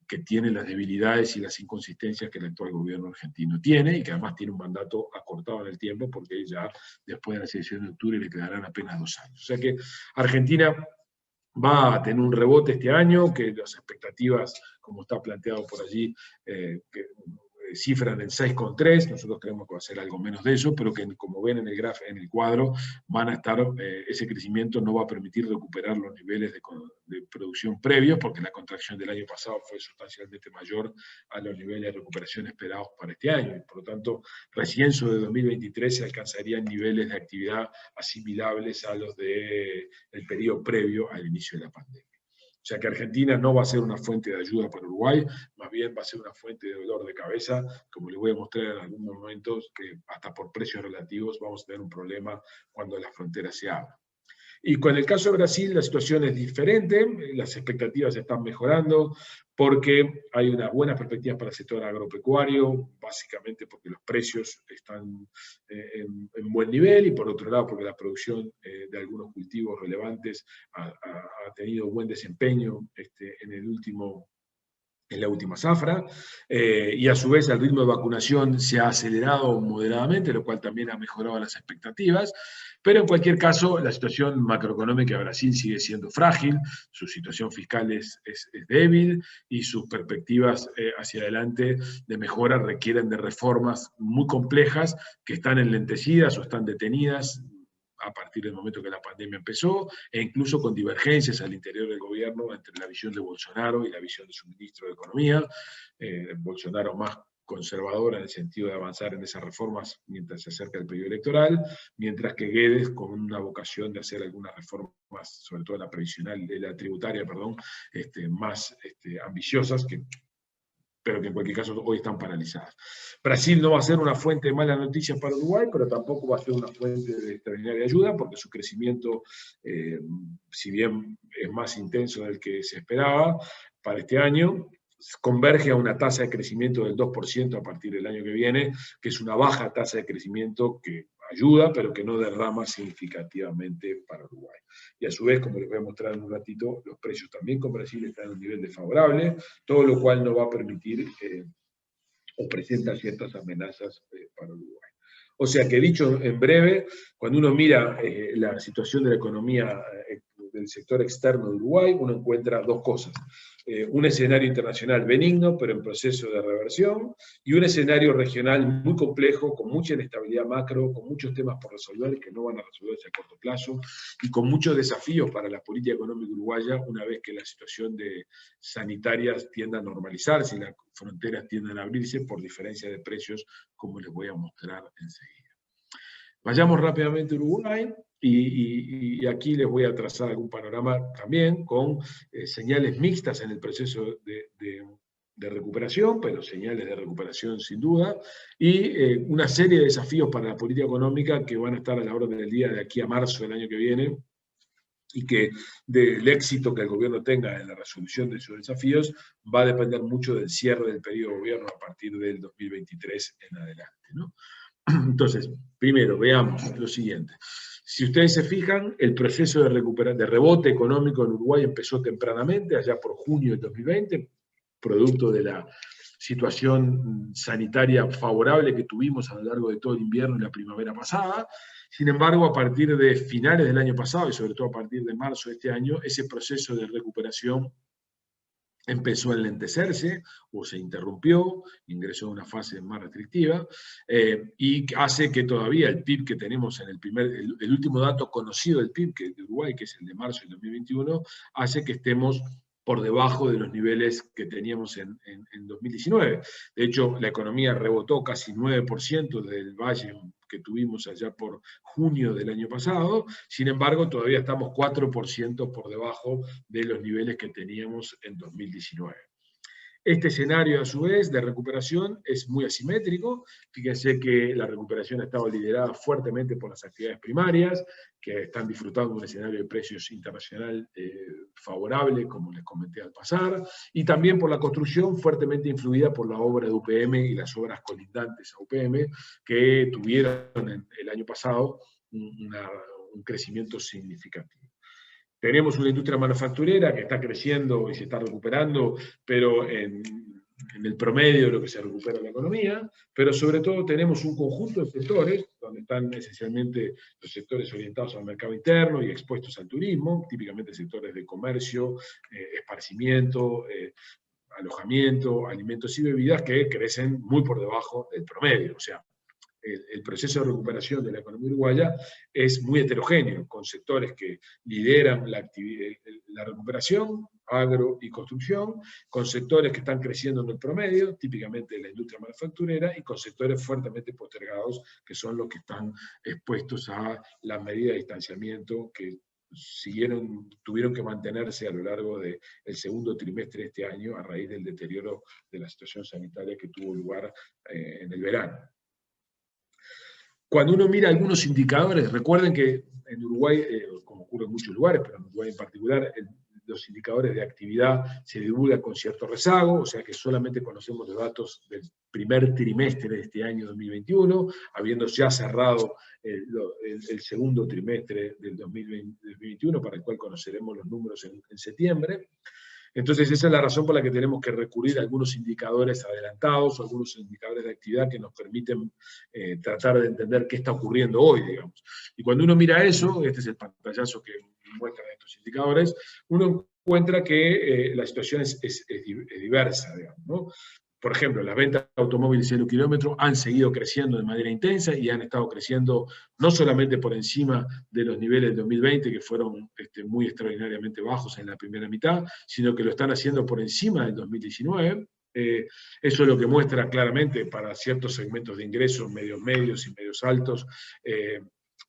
que tiene las debilidades y las inconsistencias que el actual gobierno argentino tiene, y que además tiene un mandato acortado en el tiempo, porque ya después de la elección de octubre le quedarán apenas 2 años. O sea que Argentina va a tener un rebote este año, que las expectativas, como está planteado por allí, que cifran en 6,3, nosotros creemos que va a ser algo menos de eso, pero que como ven en el cuadro, van a estar, ese crecimiento no va a permitir recuperar los niveles de producción previos, porque la contracción del año pasado fue sustancialmente mayor a los niveles de recuperación esperados para este año, y por lo tanto, recién sobre 2023 se alcanzarían niveles de actividad asimilables a los del periodo previo al inicio de la pandemia. O sea que Argentina no va a ser una fuente de ayuda para Uruguay, más bien va a ser una fuente de dolor de cabeza, como les voy a mostrar en algunos momentos, que hasta por precios relativos vamos a tener un problema cuando las fronteras se abran. Y con el caso de Brasil la situación es diferente, las expectativas están mejorando porque hay unas buenas perspectivas para el sector agropecuario, básicamente porque los precios están en buen nivel, y por otro lado porque la producción de algunos cultivos relevantes ha tenido buen desempeño en la última zafra, y a su vez el ritmo de vacunación se ha acelerado moderadamente, lo cual también ha mejorado las expectativas, pero en cualquier caso la situación macroeconómica de Brasil sigue siendo frágil, su situación fiscal es débil, y sus perspectivas hacia adelante de mejora requieren de reformas muy complejas que están enlentecidas o están detenidas a partir del momento que la pandemia empezó, e incluso con divergencias al interior del gobierno entre la visión de Bolsonaro y la visión de su ministro de Economía. Bolsonaro más conservadora en el sentido de avanzar en esas reformas mientras se acerca el periodo electoral, mientras que Guedes con una vocación de hacer algunas reformas, sobre todo la previsional, la tributaria, perdón, más ambiciosas, pero que en cualquier caso hoy están paralizadas. Brasil no va a ser una fuente de malas noticias para Uruguay, pero tampoco va a ser una fuente de extraordinaria ayuda, porque su crecimiento, si bien es más intenso del que se esperaba para este año, converge a una tasa de crecimiento del 2% a partir del año que viene, que es una baja tasa de crecimiento que ayuda, pero que no derrama significativamente para Uruguay. Y a su vez, como les voy a mostrar en un ratito, los precios también con Brasil están en un nivel desfavorable, todo lo cual no va a permitir o presenta ciertas amenazas para Uruguay. O sea que, dicho en breve, cuando uno mira la situación de la economía del sector externo de Uruguay, uno encuentra dos cosas. Un escenario internacional benigno, pero en proceso de reversión, y un escenario regional muy complejo, con mucha inestabilidad macro, con muchos temas por resolver que no van a resolverse a corto plazo, y con muchos desafíos para la política económica uruguaya una vez que la situación sanitaria tienda a normalizarse y las fronteras tiendan a abrirse por diferencia de precios, como les voy a mostrar enseguida. Vayamos rápidamente a Uruguay, y aquí les voy a trazar algún panorama también con señales mixtas en el proceso de recuperación, pero señales de recuperación sin duda, y una serie de desafíos para la política económica que van a estar a la orden del día de aquí a marzo del año que viene, y que del éxito que el gobierno tenga en la resolución de esos desafíos va a depender mucho del cierre del periodo de gobierno a partir del 2023 en adelante, ¿no? Entonces, primero, veamos lo siguiente. Si ustedes se fijan, el proceso de rebote económico en Uruguay empezó tempranamente, allá por junio del 2020, producto de la situación sanitaria favorable que tuvimos a lo largo de todo el invierno y la primavera pasada. Sin embargo, a partir de finales del año pasado, y sobre todo a partir de marzo de este año, ese proceso de recuperación empezó a enlentecerse o se interrumpió, ingresó a una fase más restrictiva, y hace que todavía el PIB que tenemos en el último dato conocido del PIB de Uruguay, que es el de marzo del 2021, hace que estemos por debajo de los niveles que teníamos en 2019. De hecho, la economía rebotó casi 9% del valle que tuvimos allá por junio del año pasado. Sin embargo, todavía estamos 4% por debajo de los niveles que teníamos en 2019. Este escenario, a su vez, de recuperación es muy asimétrico. Fíjense que la recuperación ha estado liderada fuertemente por las actividades primarias, que están disfrutando de un escenario de precios internacional favorable, como les comenté al pasar, y también por la construcción fuertemente influida por la obra de UPM y las obras colindantes a UPM, que tuvieron el año pasado un crecimiento significativo. Tenemos una industria manufacturera que está creciendo y se está recuperando, pero en el promedio de lo que se recupera la economía, pero sobre todo tenemos un conjunto de sectores, donde están esencialmente los sectores orientados al mercado interno y expuestos al turismo, típicamente sectores de comercio, esparcimiento, alojamiento, alimentos y bebidas, que crecen muy por debajo del promedio. O sea, el proceso de recuperación de la economía uruguaya es muy heterogéneo, con sectores que lideran la recuperación, agro y construcción, con sectores que están creciendo en el promedio, típicamente la industria manufacturera, y con sectores fuertemente postergados, que son los que están expuestos a las medidas de distanciamiento que tuvieron que mantenerse a lo largo del segundo trimestre de este año a raíz del deterioro de la situación sanitaria que tuvo lugar en el verano. Cuando uno mira algunos indicadores, recuerden que en Uruguay, como ocurre en muchos lugares, pero en Uruguay en particular, los indicadores de actividad se divulgan con cierto rezago, o sea que solamente conocemos los datos del primer trimestre de este año 2021, habiendo ya cerrado el segundo trimestre del 2021, para el cual conoceremos los números en septiembre. Entonces esa es la razón por la que tenemos que recurrir a algunos indicadores adelantados o algunos indicadores de actividad que nos permiten tratar de entender qué está ocurriendo hoy, digamos. Y cuando uno mira eso, este es el pantallazo que muestran estos indicadores, uno encuentra que la situación es diversa, digamos, ¿no? Por ejemplo, las ventas de automóviles de 0 kilómetros han seguido creciendo de manera intensa y han estado creciendo no solamente por encima de los niveles de 2020, que fueron muy extraordinariamente bajos en la primera mitad, sino que lo están haciendo por encima del 2019. Eso es lo que muestra claramente para ciertos segmentos de ingresos, medios y medios altos,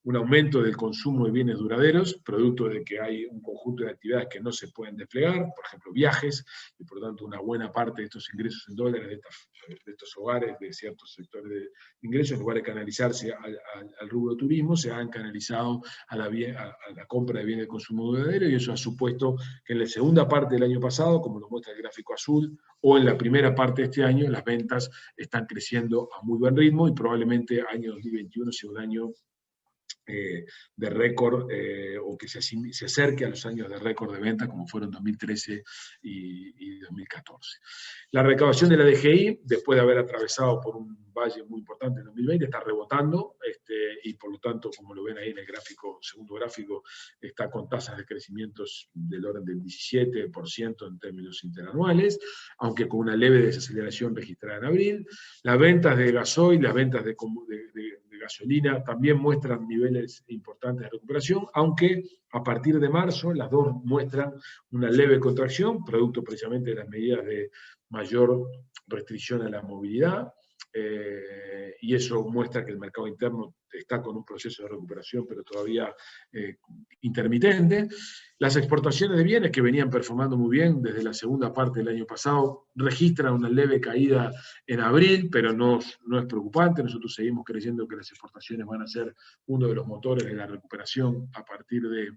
un aumento del consumo de bienes duraderos, producto de que hay un conjunto de actividades que no se pueden desplegar, por ejemplo viajes, y por lo tanto una buena parte de estos ingresos en dólares de estos hogares, de ciertos sectores de ingresos, en lugar de canalizarse al rubro turismo, se han canalizado a la compra de bienes de consumo duradero, y eso ha supuesto que en la segunda parte del año pasado, como lo muestra el gráfico azul, o en la primera parte de este año, las ventas están creciendo a muy buen ritmo, y probablemente año 2021 sea un año de récord, o que se acerque a los años de récord de venta como fueron 2013 y 2014. La recaudación de la DGI, después de haber atravesado por un valle muy importante en 2020, está rebotando, y por lo tanto, como lo ven ahí en el segundo gráfico, está con tasas de crecimiento del orden del 17% en términos interanuales, aunque con una leve desaceleración registrada en abril. Las ventas de gasoil, las ventas de gasolina también muestran niveles importantes de recuperación, aunque a partir de marzo las dos muestran una leve contracción, producto precisamente de las medidas de mayor restricción a la movilidad, y eso muestra que el mercado interno está con un proceso de recuperación, pero todavía intermitente. Las exportaciones de bienes, que venían performando muy bien desde la segunda parte del año pasado, registran una leve caída en abril, pero no es preocupante. Nosotros seguimos creyendo que las exportaciones van a ser uno de los motores de la recuperación a partir de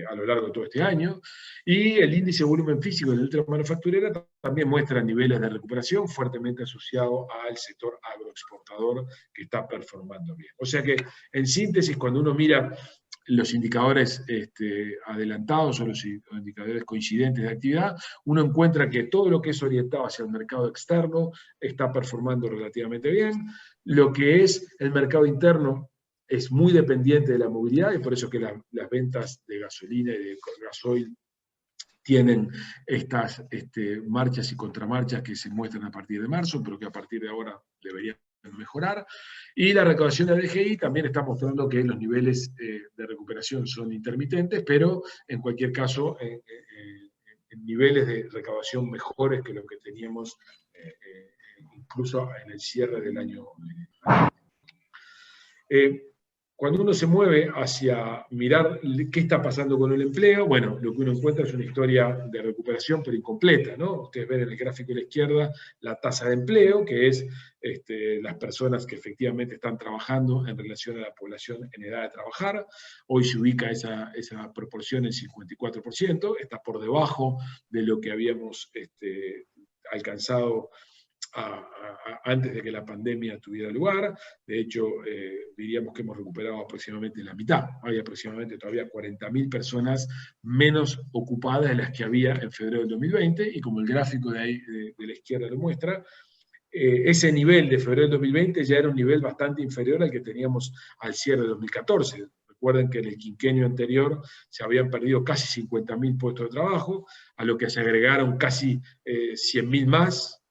a lo largo de todo este año, y el índice de volumen físico de la industria manufacturera también muestra niveles de recuperación fuertemente asociados al sector agroexportador, que está performando bien. O sea que, en síntesis, cuando uno mira los indicadores adelantados o los indicadores coincidentes de actividad, uno encuentra que todo lo que es orientado hacia el mercado externo está performando relativamente bien. Lo que es el mercado interno es muy dependiente de la movilidad, y por eso que las ventas de gasolina y de gasoil tienen estas marchas y contramarchas que se muestran a partir de marzo, pero que a partir de ahora deberían mejorar. Y la recaudación de la DGI también está mostrando que los niveles de recuperación son intermitentes, pero en cualquier caso, en niveles de recaudación mejores que lo que teníamos incluso en el cierre del año. Cuando uno se mueve hacia mirar qué está pasando con el empleo, bueno, lo que uno encuentra es una historia de recuperación, pero incompleta, ¿no? Ustedes ven en el gráfico de la izquierda la tasa de empleo, que es las personas que efectivamente están trabajando en relación a la población en edad de trabajar. Hoy se ubica esa proporción en 54%, está por debajo de lo que habíamos alcanzado antes de que la pandemia tuviera lugar. De hecho, diríamos que hemos recuperado aproximadamente la mitad. Hay aproximadamente todavía 40.000 personas menos ocupadas de las que había en febrero del 2020, y como el gráfico de ahí de la izquierda lo muestra, ese nivel de febrero del 2020 ya era un nivel bastante inferior al que teníamos al cierre de 2014. Recuerden que en el quinquenio anterior se habían perdido casi 50.000 puestos de trabajo, a lo que se agregaron casi 100.000 más,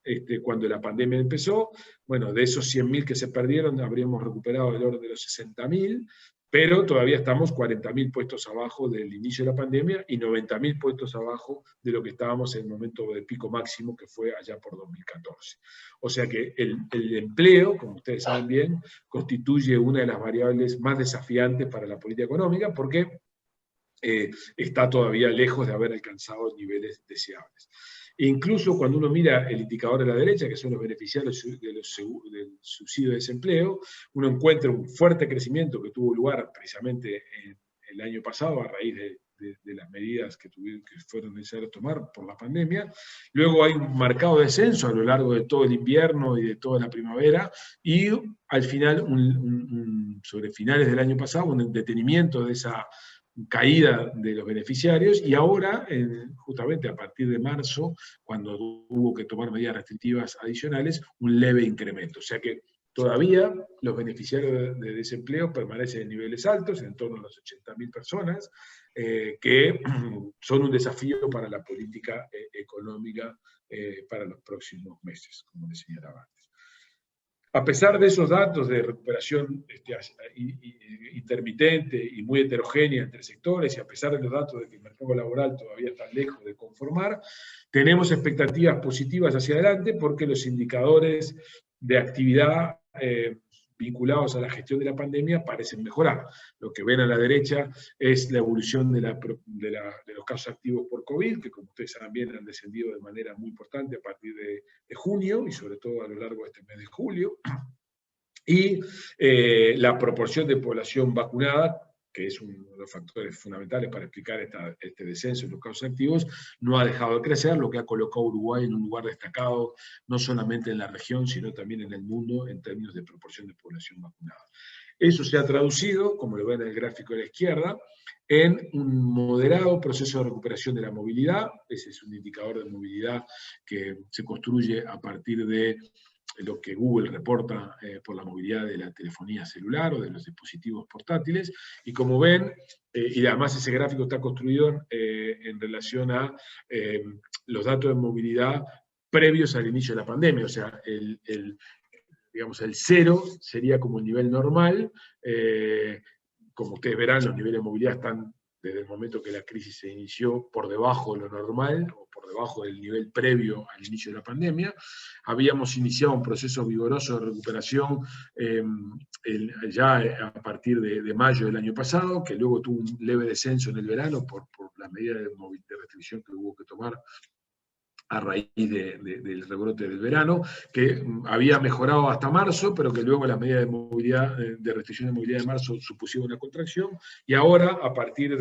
cuando la pandemia empezó. Bueno, de esos 100.000 que se perdieron, habríamos recuperado el orden de los 60.000, pero todavía estamos 40.000 puestos abajo del inicio de la pandemia y 90.000 puestos abajo de lo que estábamos en el momento de pico máximo, que fue allá por 2014. O sea que el empleo, como ustedes saben bien, constituye una de las variables más desafiantes para la política económica, porque está todavía lejos de haber alcanzado niveles deseables. Incluso cuando uno mira el indicador de la derecha, que son los beneficiarios del subsidio de desempleo, uno encuentra un fuerte crecimiento que tuvo lugar precisamente el año pasado a raíz de las medidas que fueron necesarias tomar por la pandemia. Luego hay un marcado descenso a lo largo de todo el invierno y de toda la primavera, y al final, sobre finales del año pasado, un detenimiento de esa caída de los beneficiarios, y ahora, justamente a partir de marzo, cuando hubo que tomar medidas restrictivas adicionales, un leve incremento. O sea que todavía los beneficiarios de desempleo permanecen en niveles altos, en torno a las 80.000 personas, que son un desafío para la política económica para los próximos meses, como les señalaba antes. A pesar de esos datos de recuperación intermitente y muy heterogénea entre sectores, y a pesar de los datos de que el mercado laboral todavía está lejos de conformar, tenemos expectativas positivas hacia adelante, porque los indicadores de actividad vinculados a la gestión de la pandemia parecen mejorar. Lo que ven a la derecha es la evolución de los casos activos por COVID, que como ustedes saben bien han descendido de manera muy importante a partir de junio, y sobre todo a lo largo de este mes de julio. Y la proporción de población vacunada, que es uno de los factores fundamentales para explicar este descenso en los casos activos, no ha dejado de crecer, lo que ha colocado a Uruguay en un lugar destacado, no solamente en la región, sino también en el mundo, en términos de proporción de población vacunada. Eso se ha traducido, como lo ven en el gráfico de la izquierda, en un moderado proceso de recuperación de la movilidad. Ese es un indicador de movilidad que se construye a partir de lo que Google reporta por la movilidad de la telefonía celular o de los dispositivos portátiles, y como ven, y además ese gráfico está construido en relación a los datos de movilidad previos al inicio de la pandemia, o sea, digamos, el 0 sería como el nivel normal. Como ustedes verán, los niveles de movilidad están, desde el momento que la crisis se inició, por debajo de lo normal, o por debajo del nivel previo al inicio de la pandemia. Habíamos iniciado un proceso vigoroso de recuperación ya a partir de mayo del año pasado, que luego tuvo un leve descenso en el verano por las medidas de restricción que hubo que tomar a raíz del rebrote del verano, que había mejorado hasta marzo, pero que luego las medidas de movilidad, de restricción de movilidad de marzo, supusieron una contracción, y ahora, a partir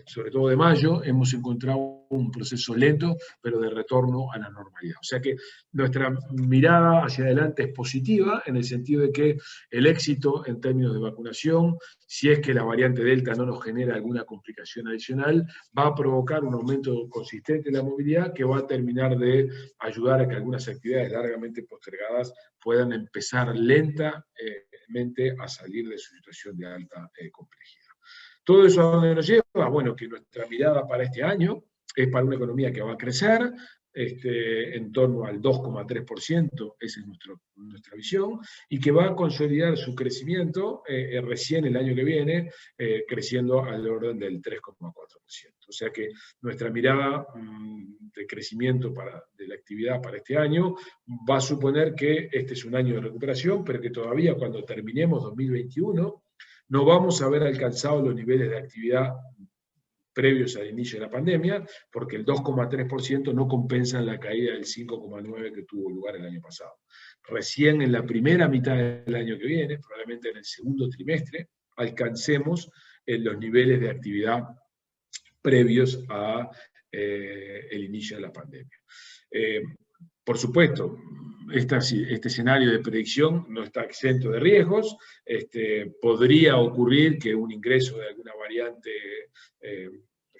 sobre todo de mayo, hemos encontrado un proceso lento, pero de retorno a la normalidad. O sea que nuestra mirada hacia adelante es positiva, en el sentido de que el éxito en términos de vacunación, si es que la variante Delta no nos genera alguna complicación adicional, va a provocar un aumento consistente de la movilidad, que va a terminar de ayudar a que algunas actividades largamente postergadas puedan empezar lentamente a salir de su situación de alta complejidad. ¿Todo eso a dónde nos lleva? Bueno, que nuestra mirada para este año es para una economía que va a crecer, en torno al 2,3%, esa es nuestra visión, y que va a consolidar su crecimiento recién el año que viene, creciendo al orden del 3,4%. O sea que nuestra mirada de crecimiento de la actividad para este año va a suponer que este es un año de recuperación, pero que todavía cuando terminemos 2021 no vamos a haber alcanzado los niveles de actividad previos al inicio de la pandemia, porque el 2,3% no compensa la caída del 5,9% que tuvo lugar el año pasado. Recién en la primera mitad del año que viene, probablemente en el segundo trimestre, alcancemos los niveles de actividad previos al inicio de la pandemia. Por supuesto, este escenario de predicción no está exento de riesgos. Podría ocurrir que un ingreso de alguna variante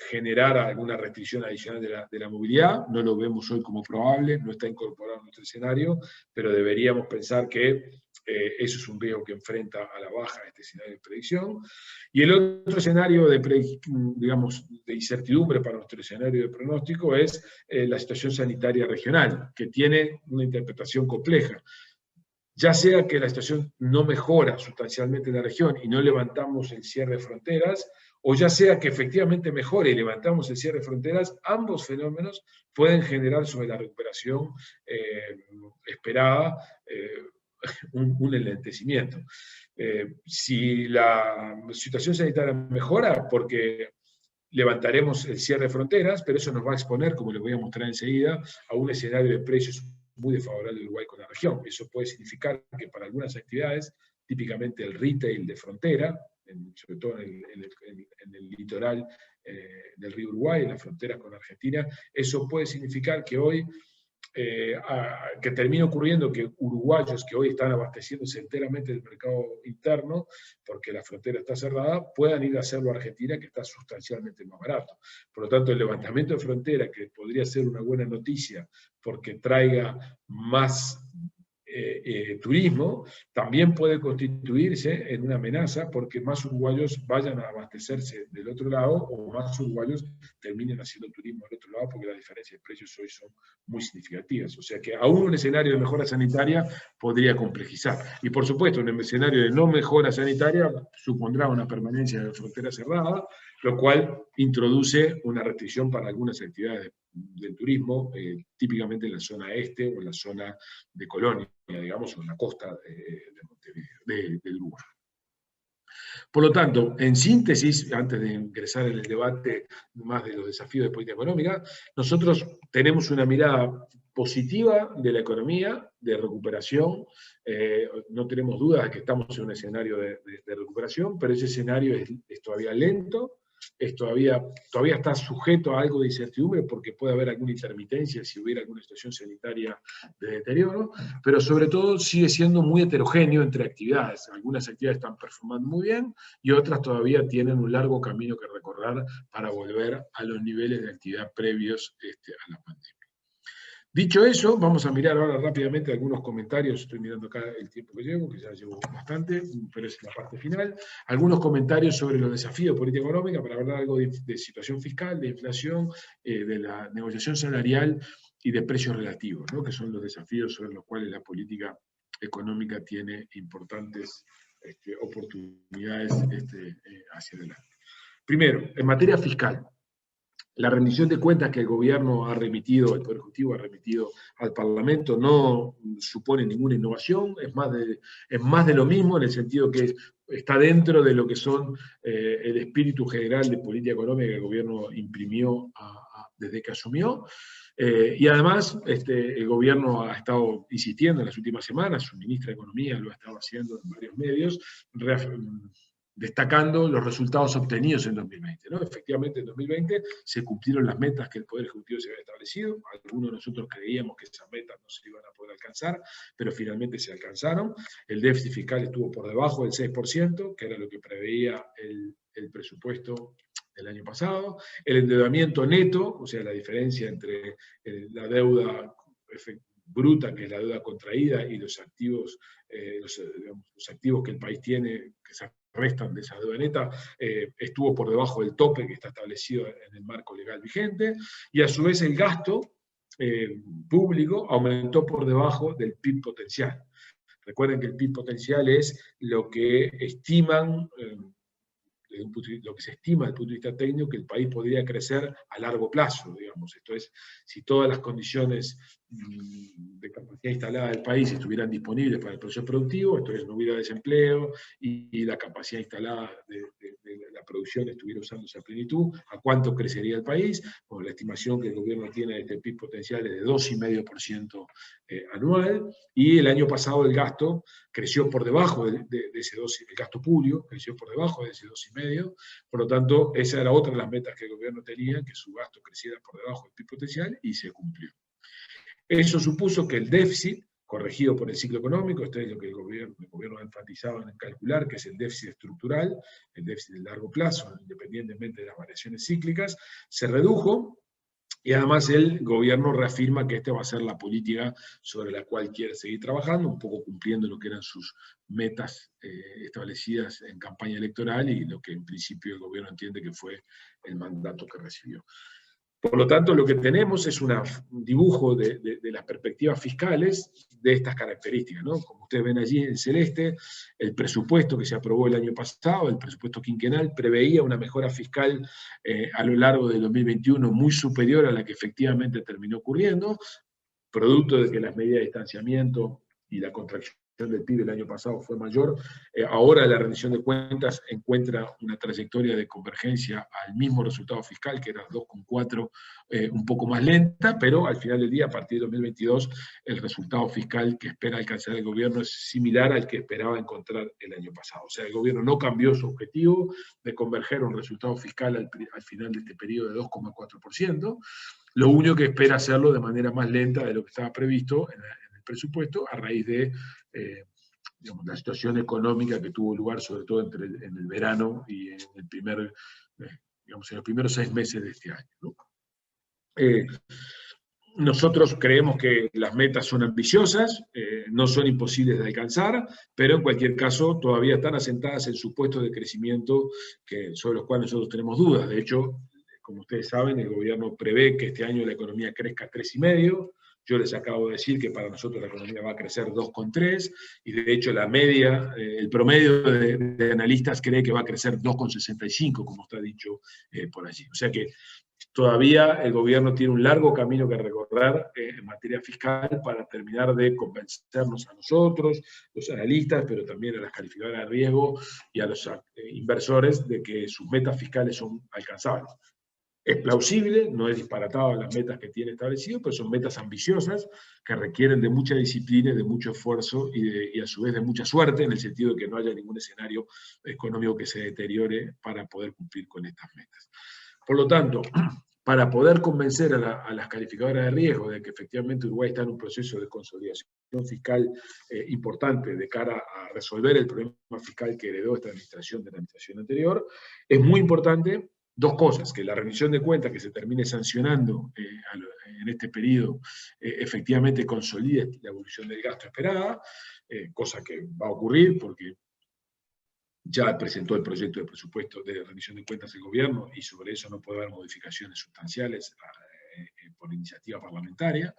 generara alguna restricción adicional de la movilidad. No lo vemos hoy como probable, no está incorporado en nuestro escenario, pero deberíamos pensar que eso es un riesgo que enfrenta a la baja este escenario de predicción. Y el otro escenario digamos, de incertidumbre para nuestro escenario de pronóstico es la situación sanitaria regional, que tiene una interpretación compleja. Ya sea que la situación no mejora sustancialmente en la región y no levantamos el cierre de fronteras, o ya sea que efectivamente mejore y levantamos el cierre de fronteras, ambos fenómenos pueden generar sobre la recuperación esperada un enlentecimiento. Si la situación sanitaria mejora, porque levantaremos el cierre de fronteras, pero eso nos va a exponer, como les voy a mostrar enseguida, a un escenario de precios muy desfavorable de Uruguay con la región. Eso puede significar que para algunas actividades, típicamente el retail de frontera, sobre todo en el litoral del río Uruguay, en la frontera con Argentina, eso puede significar que hoy que termine ocurriendo que uruguayos que hoy están abasteciéndose enteramente del mercado interno, porque la frontera está cerrada, puedan ir a hacerlo a Argentina, que está sustancialmente más barato. Por lo tanto, el levantamiento de frontera, que podría ser una buena noticia, porque traiga más turismo, también puede constituirse en una amenaza porque más uruguayos vayan a abastecerse del otro lado o más uruguayos terminen haciendo turismo del otro lado porque las diferencias de precios hoy son muy significativas. O sea que aún un escenario de mejora sanitaria podría complejizar. Y por supuesto, en el escenario de no mejora sanitaria supondrá una permanencia de frontera cerrada, lo cual introduce una restricción para algunas actividades del turismo, típicamente en la zona este o en la zona de Colonia, digamos, o en la costa de Montevideo, del Uruguay. Por lo tanto, en síntesis, antes de ingresar en el debate más de los desafíos de política económica, nosotros tenemos una mirada positiva de la economía, de recuperación. No tenemos dudas de que estamos en un escenario de recuperación, pero ese escenario es todavía lento, todavía está sujeto a algo de incertidumbre porque puede haber alguna intermitencia si hubiera alguna situación sanitaria de deterioro, pero sobre todo sigue siendo muy heterogéneo entre actividades. Algunas actividades están performando muy bien y otras todavía tienen un largo camino que recorrer para volver a los niveles de actividad previos a la pandemia. Dicho eso, vamos a mirar ahora rápidamente algunos comentarios. Estoy mirando acá el tiempo que llevo, que ya llevo bastante, pero es la parte final. Algunos comentarios sobre los desafíos de política económica para hablar algo de situación fiscal, de inflación, de la negociación salarial y de precios relativos, ¿no? Que son los desafíos sobre los cuales la política económica tiene importantes oportunidades hacia adelante. Primero, en materia fiscal. La rendición de cuentas que el gobierno ha remitido, el Poder Ejecutivo ha remitido al Parlamento, no supone ninguna innovación, es más de lo mismo, en el sentido que está dentro de lo que son el espíritu general de política económica que el gobierno imprimió desde que asumió. Y además, el gobierno ha estado insistiendo en las últimas semanas, su ministra de Economía lo ha estado haciendo en varios medios, destacando los resultados obtenidos en 2020. ¿no? Efectivamente, en 2020 se cumplieron las metas que el Poder Ejecutivo se había establecido. Algunos de nosotros creíamos que esas metas no se iban a poder alcanzar, pero finalmente se alcanzaron. El déficit fiscal estuvo por debajo del 6%, que era lo que preveía el presupuesto del año pasado. El endeudamiento neto, o sea, la diferencia entre la deuda bruta, que es la deuda contraída, y los activos, los activos que el país tiene, que se restan de esa deuda neta estuvo por debajo del tope que está establecido en el marco legal vigente, y a su vez el gasto público aumentó por debajo del PIB potencial. Recuerden que el PIB potencial es lo que estiman, lo que se estima desde el punto de vista técnico que el país podría crecer a largo plazo, digamos. Esto es, si todas las condiciones de capacidad instalada del país estuvieran disponibles para el proceso productivo, esto es, no hubiera desempleo y la capacidad instalada de la producción estuviera usándose a plenitud, ¿a cuánto crecería el país? Bueno, la estimación que el gobierno tiene de este PIB potencial es de 2,5% anual, y el año pasado el gasto creció por debajo de ese 12, el gasto público creció por debajo de ese 2,5%, por lo tanto, esa era otra de las metas que el gobierno tenía, que su gasto creciera por debajo del PIB potencial, y se cumplió. Eso supuso que el déficit, corregido por el ciclo económico, esto es lo que el gobierno ha enfatizado en calcular, que es el déficit estructural, el déficit de largo plazo, independientemente de las variaciones cíclicas, se redujo. Y además el gobierno reafirma que esta va a ser la política sobre la cual quiere seguir trabajando, un poco cumpliendo lo que eran sus metas establecidas en campaña electoral y lo que en principio el gobierno entiende que fue el mandato que recibió. Por lo tanto, lo que tenemos es un dibujo de las perspectivas fiscales de estas características, ¿no? Como ustedes ven allí en celeste, el presupuesto que se aprobó el año pasado, el presupuesto quinquenal, preveía una mejora fiscal a lo largo del 2021 muy superior a la que efectivamente terminó ocurriendo, producto de que las medidas de distanciamiento y la contracción del PIB el año pasado fue mayor. Ahora la rendición de cuentas encuentra una trayectoria de convergencia al mismo resultado fiscal, que era 2,4, un poco más lenta, pero al final del día, a partir de 2022, el resultado fiscal que espera alcanzar el gobierno es similar al que esperaba encontrar el año pasado. O sea, el gobierno no cambió su objetivo de converger a un resultado fiscal al final de este periodo de 2,4%, lo único que espera hacerlo de manera más lenta de lo que estaba previsto en el presupuesto, a raíz de digamos, la situación económica que tuvo lugar, sobre todo en el verano y en en los primeros 6 meses de este año, ¿no? Nosotros creemos que las metas son ambiciosas, no son imposibles de alcanzar, pero en cualquier caso todavía están asentadas en supuestos de crecimiento sobre los cuales nosotros tenemos dudas. De hecho, como ustedes saben, el gobierno prevé que este año la economía crezca 3,5%. Yo les acabo de decir que para nosotros la economía va a crecer 2,3%, y de hecho la media, el promedio de analistas cree que va a crecer 2,65%, como está dicho por allí. O sea que todavía el gobierno tiene un largo camino que recorrer en materia fiscal para terminar de convencernos a nosotros, los analistas, pero también a las calificadoras de riesgo y a los inversores de que sus metas fiscales son alcanzables. Es plausible, no es disparatado las metas que tiene establecido, pero son metas ambiciosas que requieren de mucha disciplina, de mucho esfuerzo y a su vez de mucha suerte, en el sentido de que no haya ningún escenario económico que se deteriore para poder cumplir con estas metas. Por lo tanto, para poder convencer a las calificadoras de riesgo de que efectivamente Uruguay está en un proceso de consolidación fiscal importante de cara a resolver el problema fiscal que heredó esta administración de la administración anterior, es muy importante dos cosas: que la rendición de cuentas que se termine sancionando en este periodo efectivamente consolide la evolución del gasto esperada, cosa que va a ocurrir porque ya presentó el proyecto de presupuesto de rendición de cuentas el gobierno y sobre eso no puede haber modificaciones sustanciales por iniciativa parlamentaria.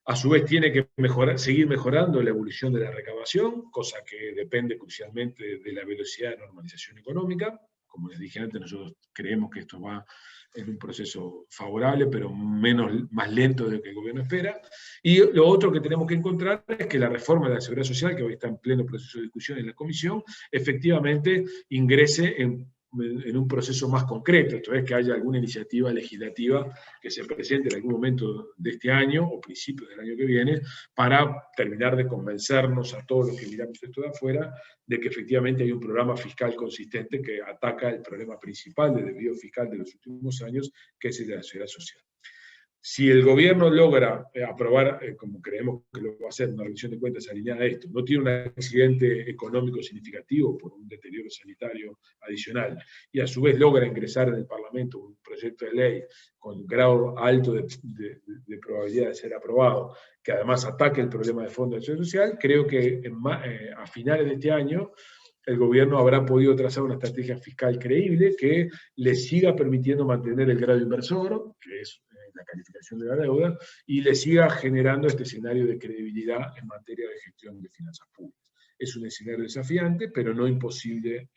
A su vez tiene que seguir mejorando la evolución de la recaudación, cosa que depende crucialmente de la velocidad de normalización económica. Como les dije antes, nosotros creemos que esto va en un proceso favorable, pero más lento de lo que el gobierno espera. Y lo otro que tenemos que encontrar es que la reforma de la Seguridad Social, que hoy está en pleno proceso de discusión en la Comisión, efectivamente ingrese en un proceso más concreto, esto es, que haya alguna iniciativa legislativa que se presente en algún momento de este año o principios del año que viene, para terminar de convencernos a todos los que miramos esto de afuera de que efectivamente hay un programa fiscal consistente que ataca el problema principal del desvío fiscal de los últimos años, que es el de la seguridad social. Si el gobierno logra aprobar, como creemos que lo va a hacer, una revisión de cuentas alineada a esto, no tiene un accidente económico significativo por un deterioro sanitario adicional, y a su vez logra ingresar en el Parlamento un proyecto de ley con un grado alto de probabilidad de ser aprobado, que además ataque el problema de fondo de la seguridad social, creo que a finales de este año el gobierno habrá podido trazar una estrategia fiscal creíble que le siga permitiendo mantener el grado inversor, que es la calificación de la deuda, y le siga generando este escenario de credibilidad en materia de gestión de finanzas públicas. Es un escenario desafiante, pero no imposible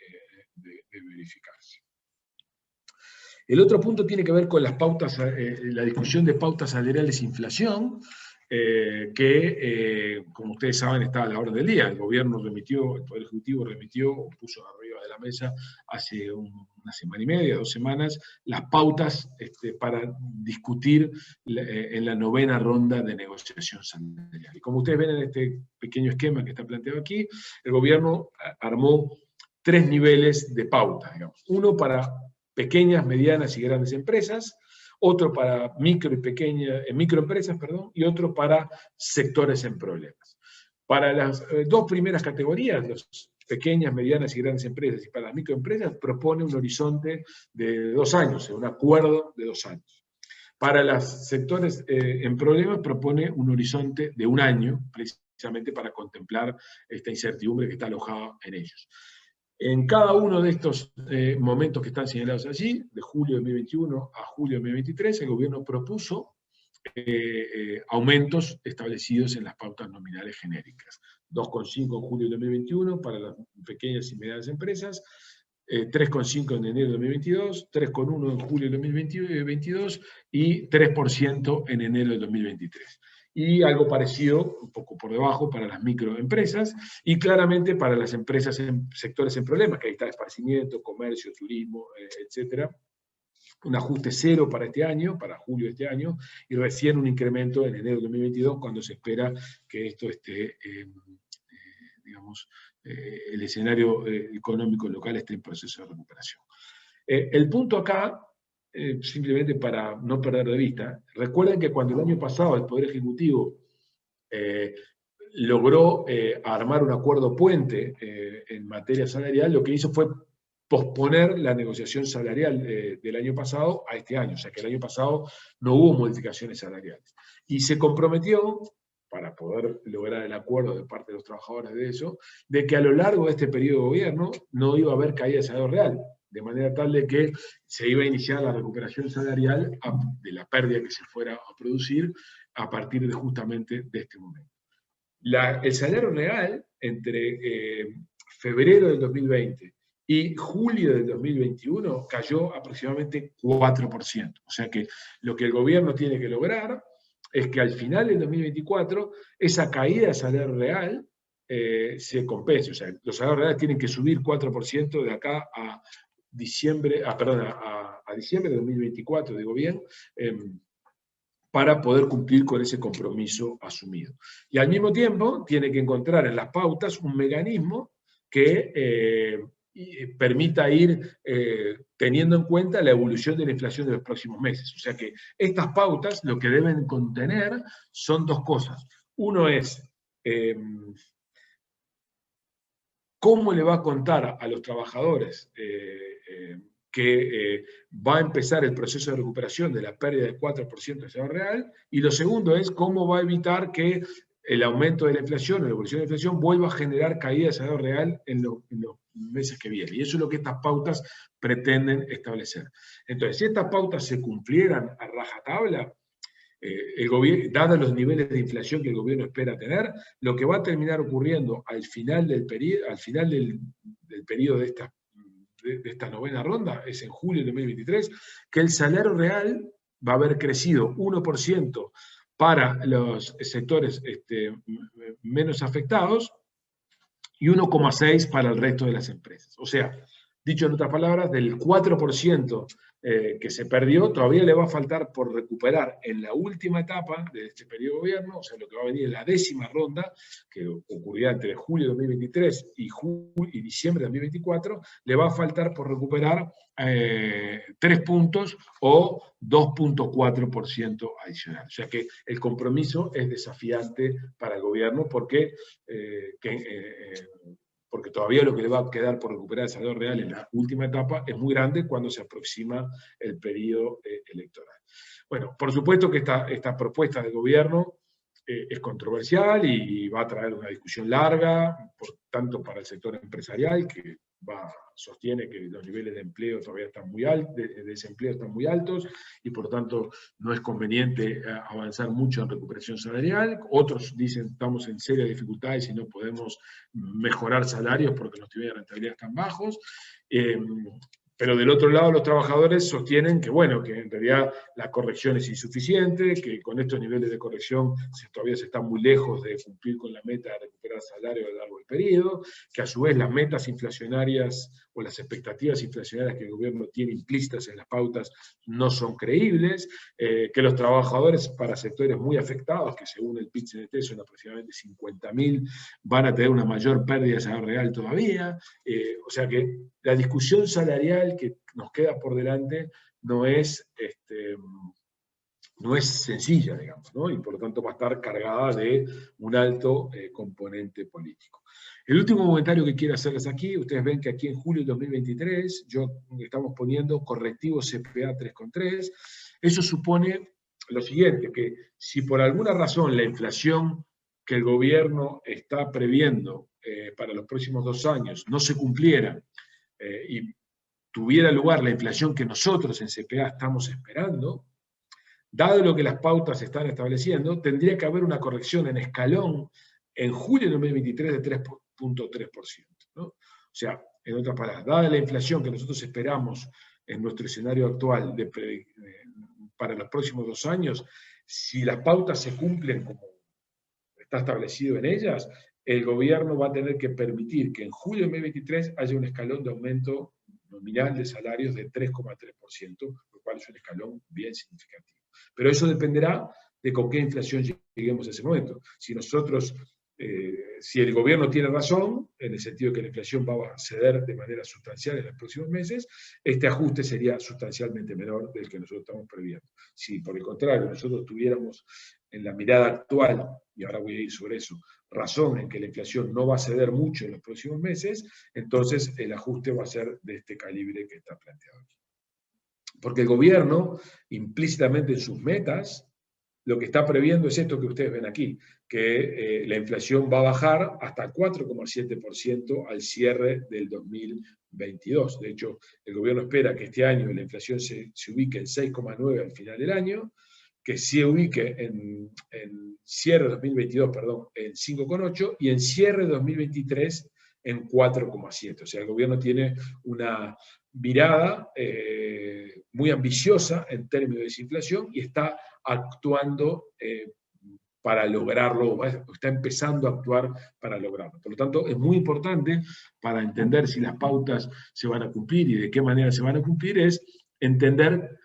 de verificarse. El otro punto tiene que ver con las pautas, la discusión de pautas salariales e inflación, que, como ustedes saben, está a la orden del día. El gobierno remitió, el Poder Ejecutivo remitió, o puso arriba de la mesa hace una semana y media, 2 semanas, las pautas para discutir en la 9ª ronda de negociación salarial. Y como ustedes ven en este pequeño esquema que está planteado aquí, el gobierno armó 3 niveles de pautas, digamos. Uno para pequeñas, medianas y grandes empresas, otro para microempresas, y otro para sectores en problemas. Para las 2 primeras categorías, las pequeñas, medianas y grandes empresas, y para las microempresas, propone un horizonte de 2 años, un acuerdo de 2 años. Para los sectores en problemas, propone un horizonte de 1 año, precisamente para contemplar esta incertidumbre que está alojada en ellos. En cada uno de estos momentos que están señalados allí, de julio de 2021 a julio de 2023, el gobierno propuso aumentos establecidos en las pautas nominales genéricas. 2,5 en julio de 2021 para las pequeñas y medianas empresas, 3,5 en enero de 2022, 3,1 en julio de 2022 y 3% en enero de 2023. Y algo parecido, un poco por debajo, para las microempresas, y claramente para las empresas en sectores en problemas, que ahí está esparcimiento, comercio, turismo, etc. Un ajuste 0 para este año, para julio de este año, y recién un incremento en enero de 2022, cuando se espera que esto esté, digamos, el escenario económico local esté en proceso de recuperación. El punto acá, simplemente para no perder de vista, recuerden que cuando el año pasado el Poder Ejecutivo logró armar un acuerdo puente en materia salarial, lo que hizo fue posponer la negociación salarial del año pasado a este año, o sea que el año pasado no hubo modificaciones salariales. Y se comprometió, para poder lograr el acuerdo de parte de los trabajadores de eso, de que a lo largo de este periodo de gobierno no iba a haber caída de salario real, de manera tal de que se iba a iniciar la recuperación salarial de la pérdida que se fuera a producir a partir de justamente de este momento. El salario real entre febrero del 2020 y julio del 2021 cayó aproximadamente 4%. O sea que lo que el gobierno tiene que lograr es que al final del 2024 esa caída de salario real se compense. O sea, los salarios reales tienen que subir 4% de acá a diciembre, a diciembre de 2024, digo bien, para poder cumplir con ese compromiso asumido. Y al mismo tiempo tiene que encontrar en las pautas un mecanismo que permita ir teniendo en cuenta la evolución de la inflación de los próximos meses. O sea que estas pautas lo que deben contener son 2 cosas. Uno es cómo le va a contar a los trabajadores que va a empezar el proceso de recuperación de la pérdida del 4% de salario real, y lo segundo es cómo va a evitar que el aumento de la inflación o la evolución de la inflación vuelva a generar caída de salario real en los meses que vienen. Y eso es lo que estas pautas pretenden establecer. Entonces, si estas pautas se cumplieran a rajatabla, dados los niveles de inflación que el gobierno espera tener, lo que va a terminar ocurriendo al final del periodo de esta 9ª ronda, es en julio de 2023, que el salario real va a haber crecido 1% para los sectores menos afectados y 1,6% para el resto de las empresas. O sea, dicho en otras palabras, del 4% que se perdió, todavía le va a faltar por recuperar en la última etapa de este periodo de gobierno, o sea, lo que va a venir en la 10ª ronda, que ocurrirá entre julio de 2023 y diciembre de 2024, le va a faltar por recuperar 3 puntos o 2,4% adicional. O sea que el compromiso es desafiante para el gobierno porque todavía lo que le va a quedar por recuperar el salario real en la última etapa es muy grande cuando se aproxima el periodo electoral. Bueno, por supuesto que esta propuesta del gobierno es controversial y va a traer una discusión larga, tanto para el sector empresarial, que sostiene que los niveles de empleo todavía están muy altos, de desempleo están muy altos, y por lo tanto no es conveniente avanzar mucho en recuperación salarial. Otros dicen estamos en serias dificultades y no podemos mejorar salarios porque los niveles de rentabilidad están bajos. Pero del otro lado los trabajadores sostienen que, bueno, que en realidad la corrección es insuficiente, que con estos niveles de corrección todavía se está muy lejos de cumplir con la meta de recuperar salario a lo largo del periodo, que a su vez las metas inflacionarias o las expectativas inflacionarias que el gobierno tiene implícitas en las pautas no son creíbles, que los trabajadores para sectores muy afectados, que según el PIT-CNT son aproximadamente 50.000, van a tener una mayor pérdida de salario real todavía. O sea que la discusión salarial que nos queda por delante no es sencilla, digamos, ¿no? Y por lo tanto va a estar cargada de un alto componente político. El último comentario que quiero hacerles aquí, ustedes ven que aquí en julio de 2023, estamos poniendo correctivo CPA 3,3, eso supone lo siguiente, que si por alguna razón la inflación que el gobierno está previendo para los próximos 2 años no se cumpliera y tuviera lugar la inflación que nosotros en CPA estamos esperando, dado lo que las pautas están estableciendo, tendría que haber una corrección en escalón en julio de 2023 de 3,3%, ¿no? O sea, en otras palabras, dada la inflación que nosotros esperamos en nuestro escenario actual para los próximos 2 años, si las pautas se cumplen como está establecido en ellas, el gobierno va a tener que permitir que en julio de 2023 haya un escalón de aumento nominal de salarios de 3,3%, lo cual es un escalón bien significativo. Pero eso dependerá de con qué inflación lleguemos a ese momento. Si el gobierno tiene razón, en el sentido de que la inflación va a ceder de manera sustancial en los próximos meses, este ajuste sería sustancialmente menor del que nosotros estamos previendo. Si por el contrario nosotros tuviéramos en la mirada actual, y ahora voy a ir sobre eso, razón en que la inflación no va a ceder mucho en los próximos meses, entonces el ajuste va a ser de este calibre que está planteado aquí. Porque el gobierno, implícitamente en sus metas, lo que está previendo es esto que ustedes ven aquí, que la inflación va a bajar hasta 4,7% al cierre del 2022. De hecho, el gobierno espera que este año la inflación se ubique en 6,9 al final del año, que se ubique en cierre 2022, perdón, en 5,8 y en cierre 2023 en 4,7. O sea, el gobierno tiene una mirada muy ambiciosa en términos de desinflación y está actuando para lograrlo, está empezando a actuar para lograrlo. Por lo tanto, es muy importante para entender si las pautas se van a cumplir y de qué manera se van a cumplir, es entender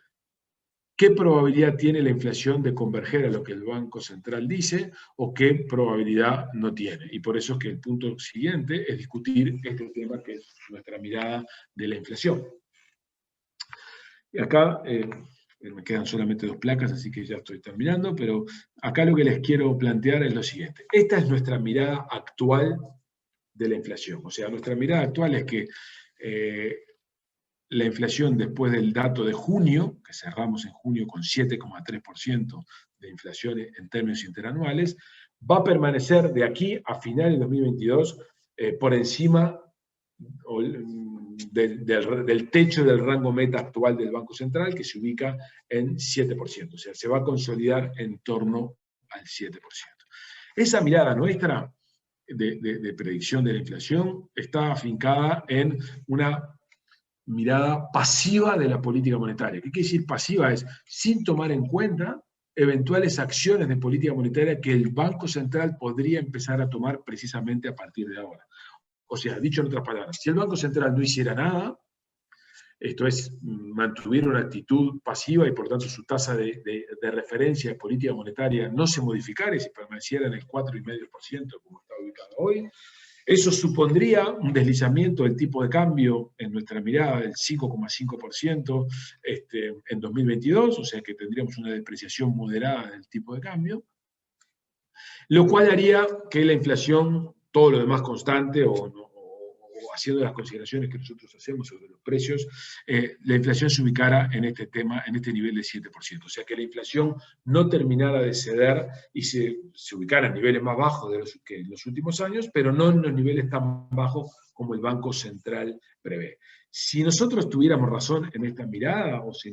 qué probabilidad tiene la inflación de converger a lo que el Banco Central dice o qué probabilidad no tiene. Y por eso es que el punto siguiente es discutir este tema que es nuestra mirada de la inflación. Y acá me quedan solamente 2 placas, así que ya estoy terminando, pero acá lo que les quiero plantear es lo siguiente. Esta es nuestra mirada actual de la inflación. O sea, nuestra mirada actual es que la inflación después del dato de junio, que cerramos en junio con 7,3% de inflación en términos interanuales, va a permanecer de aquí a finales de 2022 por encima del techo del rango meta actual del Banco Central, que se ubica en 7%. O sea, se va a consolidar en torno al 7%. Esa mirada nuestra de predicción de la inflación está afincada en una mirada pasiva de la política monetaria. ¿Qué quiere decir pasiva? Es sin tomar en cuenta eventuales acciones de política monetaria que el Banco Central podría empezar a tomar precisamente a partir de ahora. O sea, dicho en otras palabras, si el Banco Central no hiciera nada, esto es, mantuviera una actitud pasiva y por tanto su tasa de referencia de política monetaria no se modificara y se permaneciera en el 4,5% como está ubicado hoy, eso supondría un deslizamiento del tipo de cambio en nuestra mirada del 5,5% en 2022, o sea que tendríamos una depreciación moderada del tipo de cambio, lo cual haría que la inflación, todo lo demás constante o o haciendo las consideraciones que nosotros hacemos sobre los precios, la inflación se ubicara en este tema, en este nivel de 7%. O sea, que la inflación no terminara de ceder y se ubicara en niveles más bajos que en los últimos años, pero no en los niveles tan bajos como el Banco Central prevé. Si nosotros tuviéramos razón en esta mirada, o si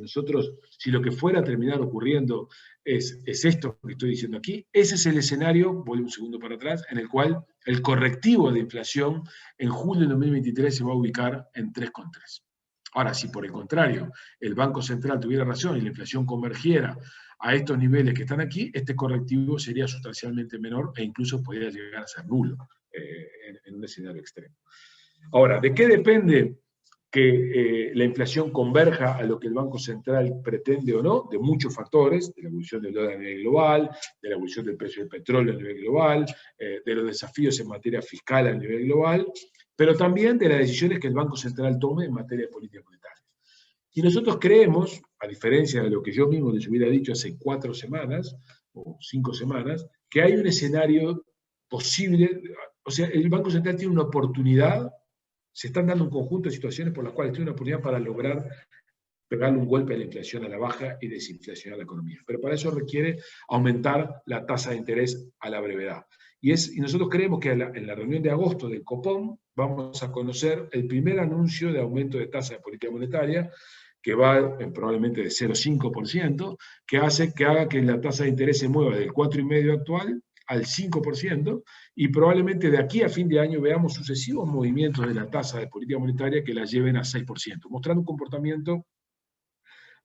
lo que fuera a terminar ocurriendo es esto que estoy diciendo aquí, ese es el escenario, voy un segundo para atrás, en el cual el correctivo de inflación en julio de 2023 se va a ubicar en 3,3. Ahora, si por el contrario el Banco Central tuviera razón y la inflación convergiera a estos niveles que están aquí, este correctivo sería sustancialmente menor e incluso podría llegar a ser nulo en un escenario extremo. Ahora, ¿de qué depende que la inflación converja a lo que el Banco Central pretende o no? De muchos factores, de la evolución del dólar a nivel global, de la evolución del precio del petróleo a nivel global, de los desafíos en materia fiscal a nivel global, pero también de las decisiones que el Banco Central tome en materia de política monetaria. Y nosotros creemos, a diferencia de lo que yo mismo les hubiera dicho hace 4 semanas o 5 semanas, que hay un escenario posible, o sea, el Banco Central tiene una oportunidad. Se están dando un conjunto de situaciones por las cuales tiene una oportunidad para lograr pegarle un golpe a la inflación a la baja y desinflacionar la economía. Pero para eso requiere aumentar la tasa de interés a la brevedad. Y nosotros creemos que en la reunión de agosto del Copom vamos a conocer el primer anuncio de aumento de tasa de política monetaria, que va probablemente de 0,5%, que haga que la tasa de interés se mueva del 4,5% actual al 5%, y probablemente de aquí a fin de año veamos sucesivos movimientos de la tasa de política monetaria que la lleven a 6%, mostrando un comportamiento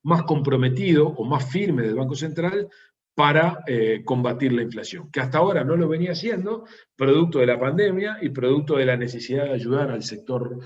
más comprometido o más firme del Banco Central para combatir la inflación, que hasta ahora no lo venía haciendo, producto de la pandemia y producto de la necesidad de ayudar al sector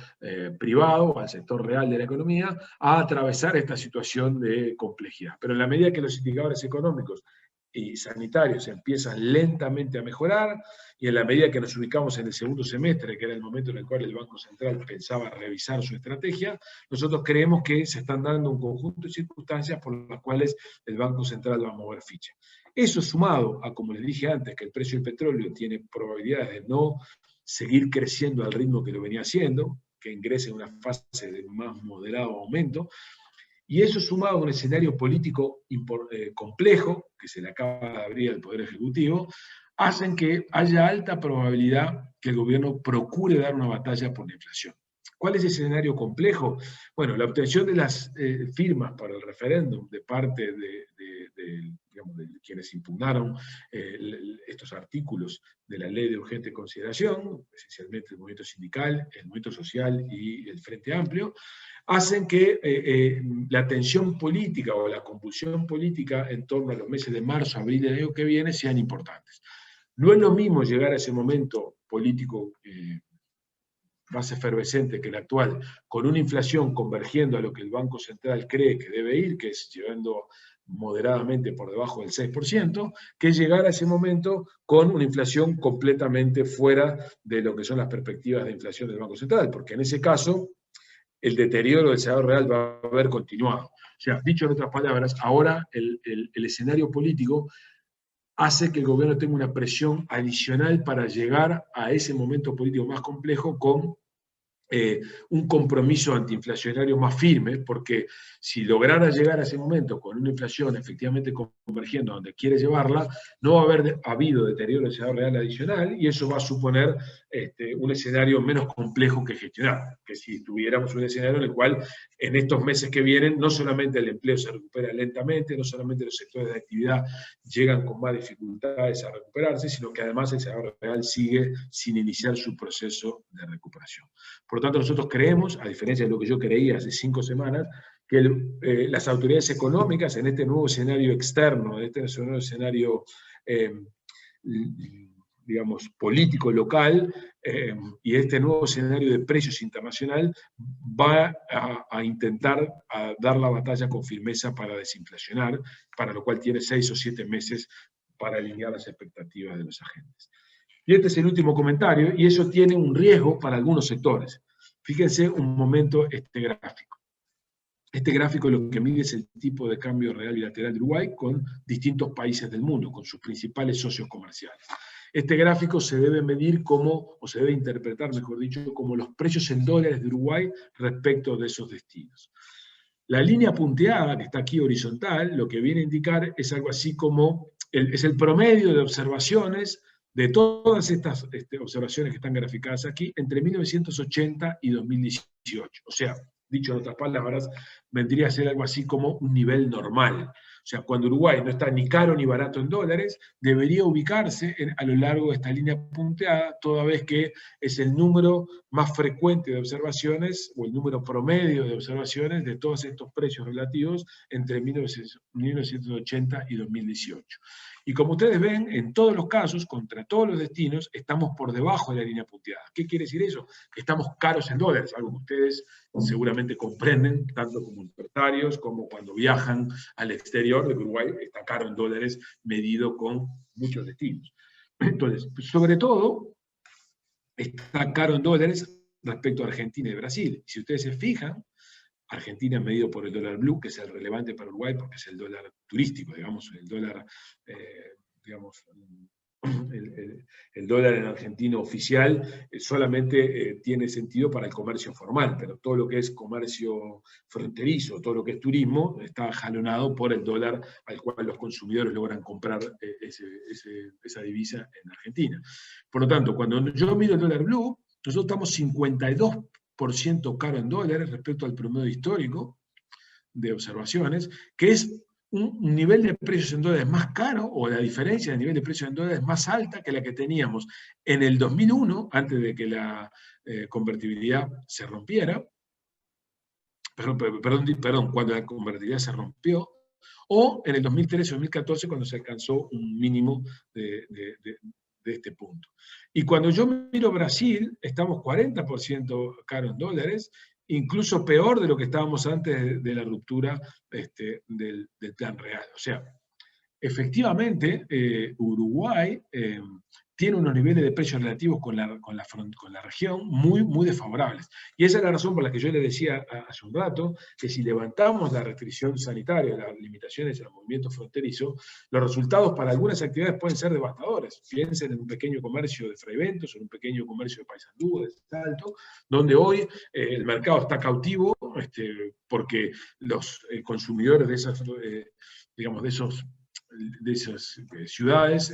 privado, al sector real de la economía, a atravesar esta situación de complejidad. Pero en la medida que los indicadores económicos y sanitarios empiezan lentamente a mejorar, y en la medida que nos ubicamos en el segundo semestre, que era el momento en el cual el Banco Central pensaba revisar su estrategia, nosotros creemos que se están dando un conjunto de circunstancias por las cuales el Banco Central va a mover ficha. Eso sumado a, como les dije antes, que el precio del petróleo tiene probabilidades de no seguir creciendo al ritmo que lo venía haciendo, que ingrese en una fase de más moderado aumento, y eso sumado a un escenario político complejo, que se le acaba de abrir al Poder Ejecutivo, hacen que haya alta probabilidad que el gobierno procure dar una batalla por la inflación. ¿Cuál es ese escenario complejo? Bueno, la obtención de las firmas para el referéndum de parte de quienes impugnaron estos artículos de la Ley de Urgente Consideración, esencialmente el movimiento sindical, el movimiento social y el Frente Amplio, hacen que la tensión política o la convulsión política en torno a los meses de marzo, abril del año que viene sean importantes. No es lo mismo llegar a ese momento político más efervescente que el actual, con una inflación convergiendo a lo que el Banco Central cree que debe ir, que es llevando moderadamente por debajo del 6%, que llegar a ese momento con una inflación completamente fuera de lo que son las perspectivas de inflación del Banco Central, porque en ese caso el deterioro del salario real va a haber continuado. O sea, dicho en otras palabras, ahora el escenario político hace que el gobierno tenga una presión adicional para llegar a ese momento político más complejo con un compromiso antiinflacionario más firme, porque si lograra llegar a ese momento con una inflación efectivamente convergiendo a donde quiere llevarla, no va a haber habido deterioro del salario real adicional, y eso va a suponer un escenario menos complejo que gestionar, que si tuviéramos un escenario en el cual en estos meses que vienen no solamente el empleo se recupera lentamente, no solamente los sectores de actividad llegan con más dificultades a recuperarse, sino que además el salario real sigue sin iniciar su proceso de recuperación. Por lo tanto, nosotros creemos, a diferencia de lo que yo creía hace 5 semanas, que las autoridades económicas en este nuevo escenario externo, en este nuevo escenario, digamos, político local, y este nuevo escenario de precios internacional, va a intentar dar la batalla con firmeza para desinflacionar, para lo cual tiene 6 o 7 meses para alinear las expectativas de los agentes. Y este es el último comentario, y eso tiene un riesgo para algunos sectores. Fíjense un momento este gráfico. Este gráfico lo que mide es el tipo de cambio real bilateral de Uruguay con distintos países del mundo, con sus principales socios comerciales. Este gráfico se debe medir como, o se debe interpretar, mejor dicho, como los precios en dólares de Uruguay respecto de esos destinos. La línea punteada, que está aquí horizontal, lo que viene a indicar es algo así como, es el promedio de observaciones de todas estas observaciones que están graficadas aquí entre 1980 y 2018. O sea, dicho en otras palabras, vendría a ser algo así como un nivel normal. O sea, cuando Uruguay no está ni caro ni barato en dólares, debería ubicarse a lo largo de esta línea punteada, toda vez que es el número más frecuente de observaciones, o el número promedio de observaciones de todos estos precios relativos entre 1980 y 2018. Y como ustedes ven, en todos los casos, contra todos los destinos, estamos por debajo de la línea punteada. ¿Qué quiere decir eso? Que estamos caros en dólares, algo que ustedes seguramente comprenden, tanto como empresarios, como cuando viajan al exterior de Uruguay, está caro en dólares, medido con muchos destinos. Entonces, sobre todo, está caro en dólares respecto a Argentina y Brasil. Si ustedes se fijan, Argentina medido por el dólar blue, que es el relevante para Uruguay, porque es el dólar turístico, digamos, el dólar, digamos, el dólar en argentino oficial solamente tiene sentido para el comercio formal, pero todo lo que es comercio fronterizo, todo lo que es turismo, está jalonado por el dólar al cual los consumidores logran comprar esa divisa en Argentina. Por lo tanto, cuando yo miro el dólar blue, nosotros estamos 52% caro en dólares respecto al promedio histórico de observaciones, que es un nivel de precios en dólares más caro, o la diferencia de nivel de precios en dólares más alta que la que teníamos en el 2001, antes de que la convertibilidad se rompiera, perdón, cuando la convertibilidad se rompió, o en el 2013 o 2014, cuando se alcanzó un mínimo de este punto. Y cuando yo miro Brasil, estamos 40% caro en dólares, incluso peor de lo que estábamos antes de la ruptura del plan real. O sea, efectivamente, Uruguay tiene unos niveles de precios relativos con la región muy, muy desfavorables. Y esa es la razón por la que yo le decía hace un rato que si levantamos la restricción sanitaria, las limitaciones al movimiento fronterizo, los resultados para algunas actividades pueden ser devastadores. Piensen en un pequeño comercio de Fraiventos, en un pequeño comercio de Paysandú, de Salto, donde hoy el mercado está cautivo porque los consumidores de esas, digamos, de esas ciudades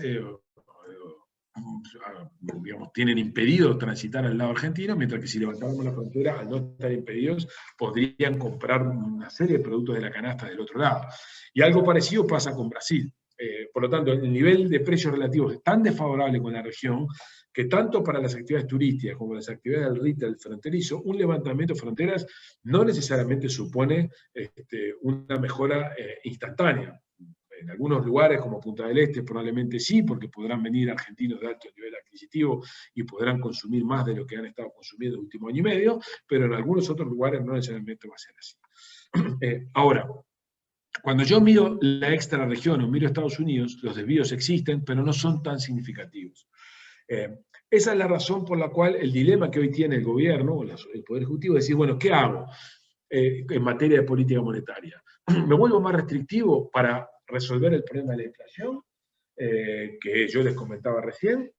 digamos, tienen impedido transitar al lado argentino, mientras que si levantáramos la frontera, al no estar impedidos, podrían comprar una serie de productos de la canasta del otro lado. Y algo parecido pasa con Brasil. Por lo tanto, el nivel de precios relativos es tan desfavorable con la región que tanto para las actividades turísticas como las actividades del retail fronterizo, un levantamiento de fronteras no necesariamente supone una mejora instantánea. En algunos lugares como Punta del Este probablemente sí, porque podrán venir argentinos de alto nivel adquisitivo y podrán consumir más de lo que han estado consumiendo el último año y medio, pero en algunos otros lugares no necesariamente va a ser así. Ahora, cuando yo miro la extrarregión o miro Estados Unidos, los desvíos existen, pero no son tan significativos. Esa es la razón por la cual el dilema que hoy tiene el gobierno o el Poder Ejecutivo es decir, bueno, ¿qué hago en materia de política monetaria? ¿Me vuelvo más restrictivo para resolver el problema de la inflación, que yo les comentaba recién?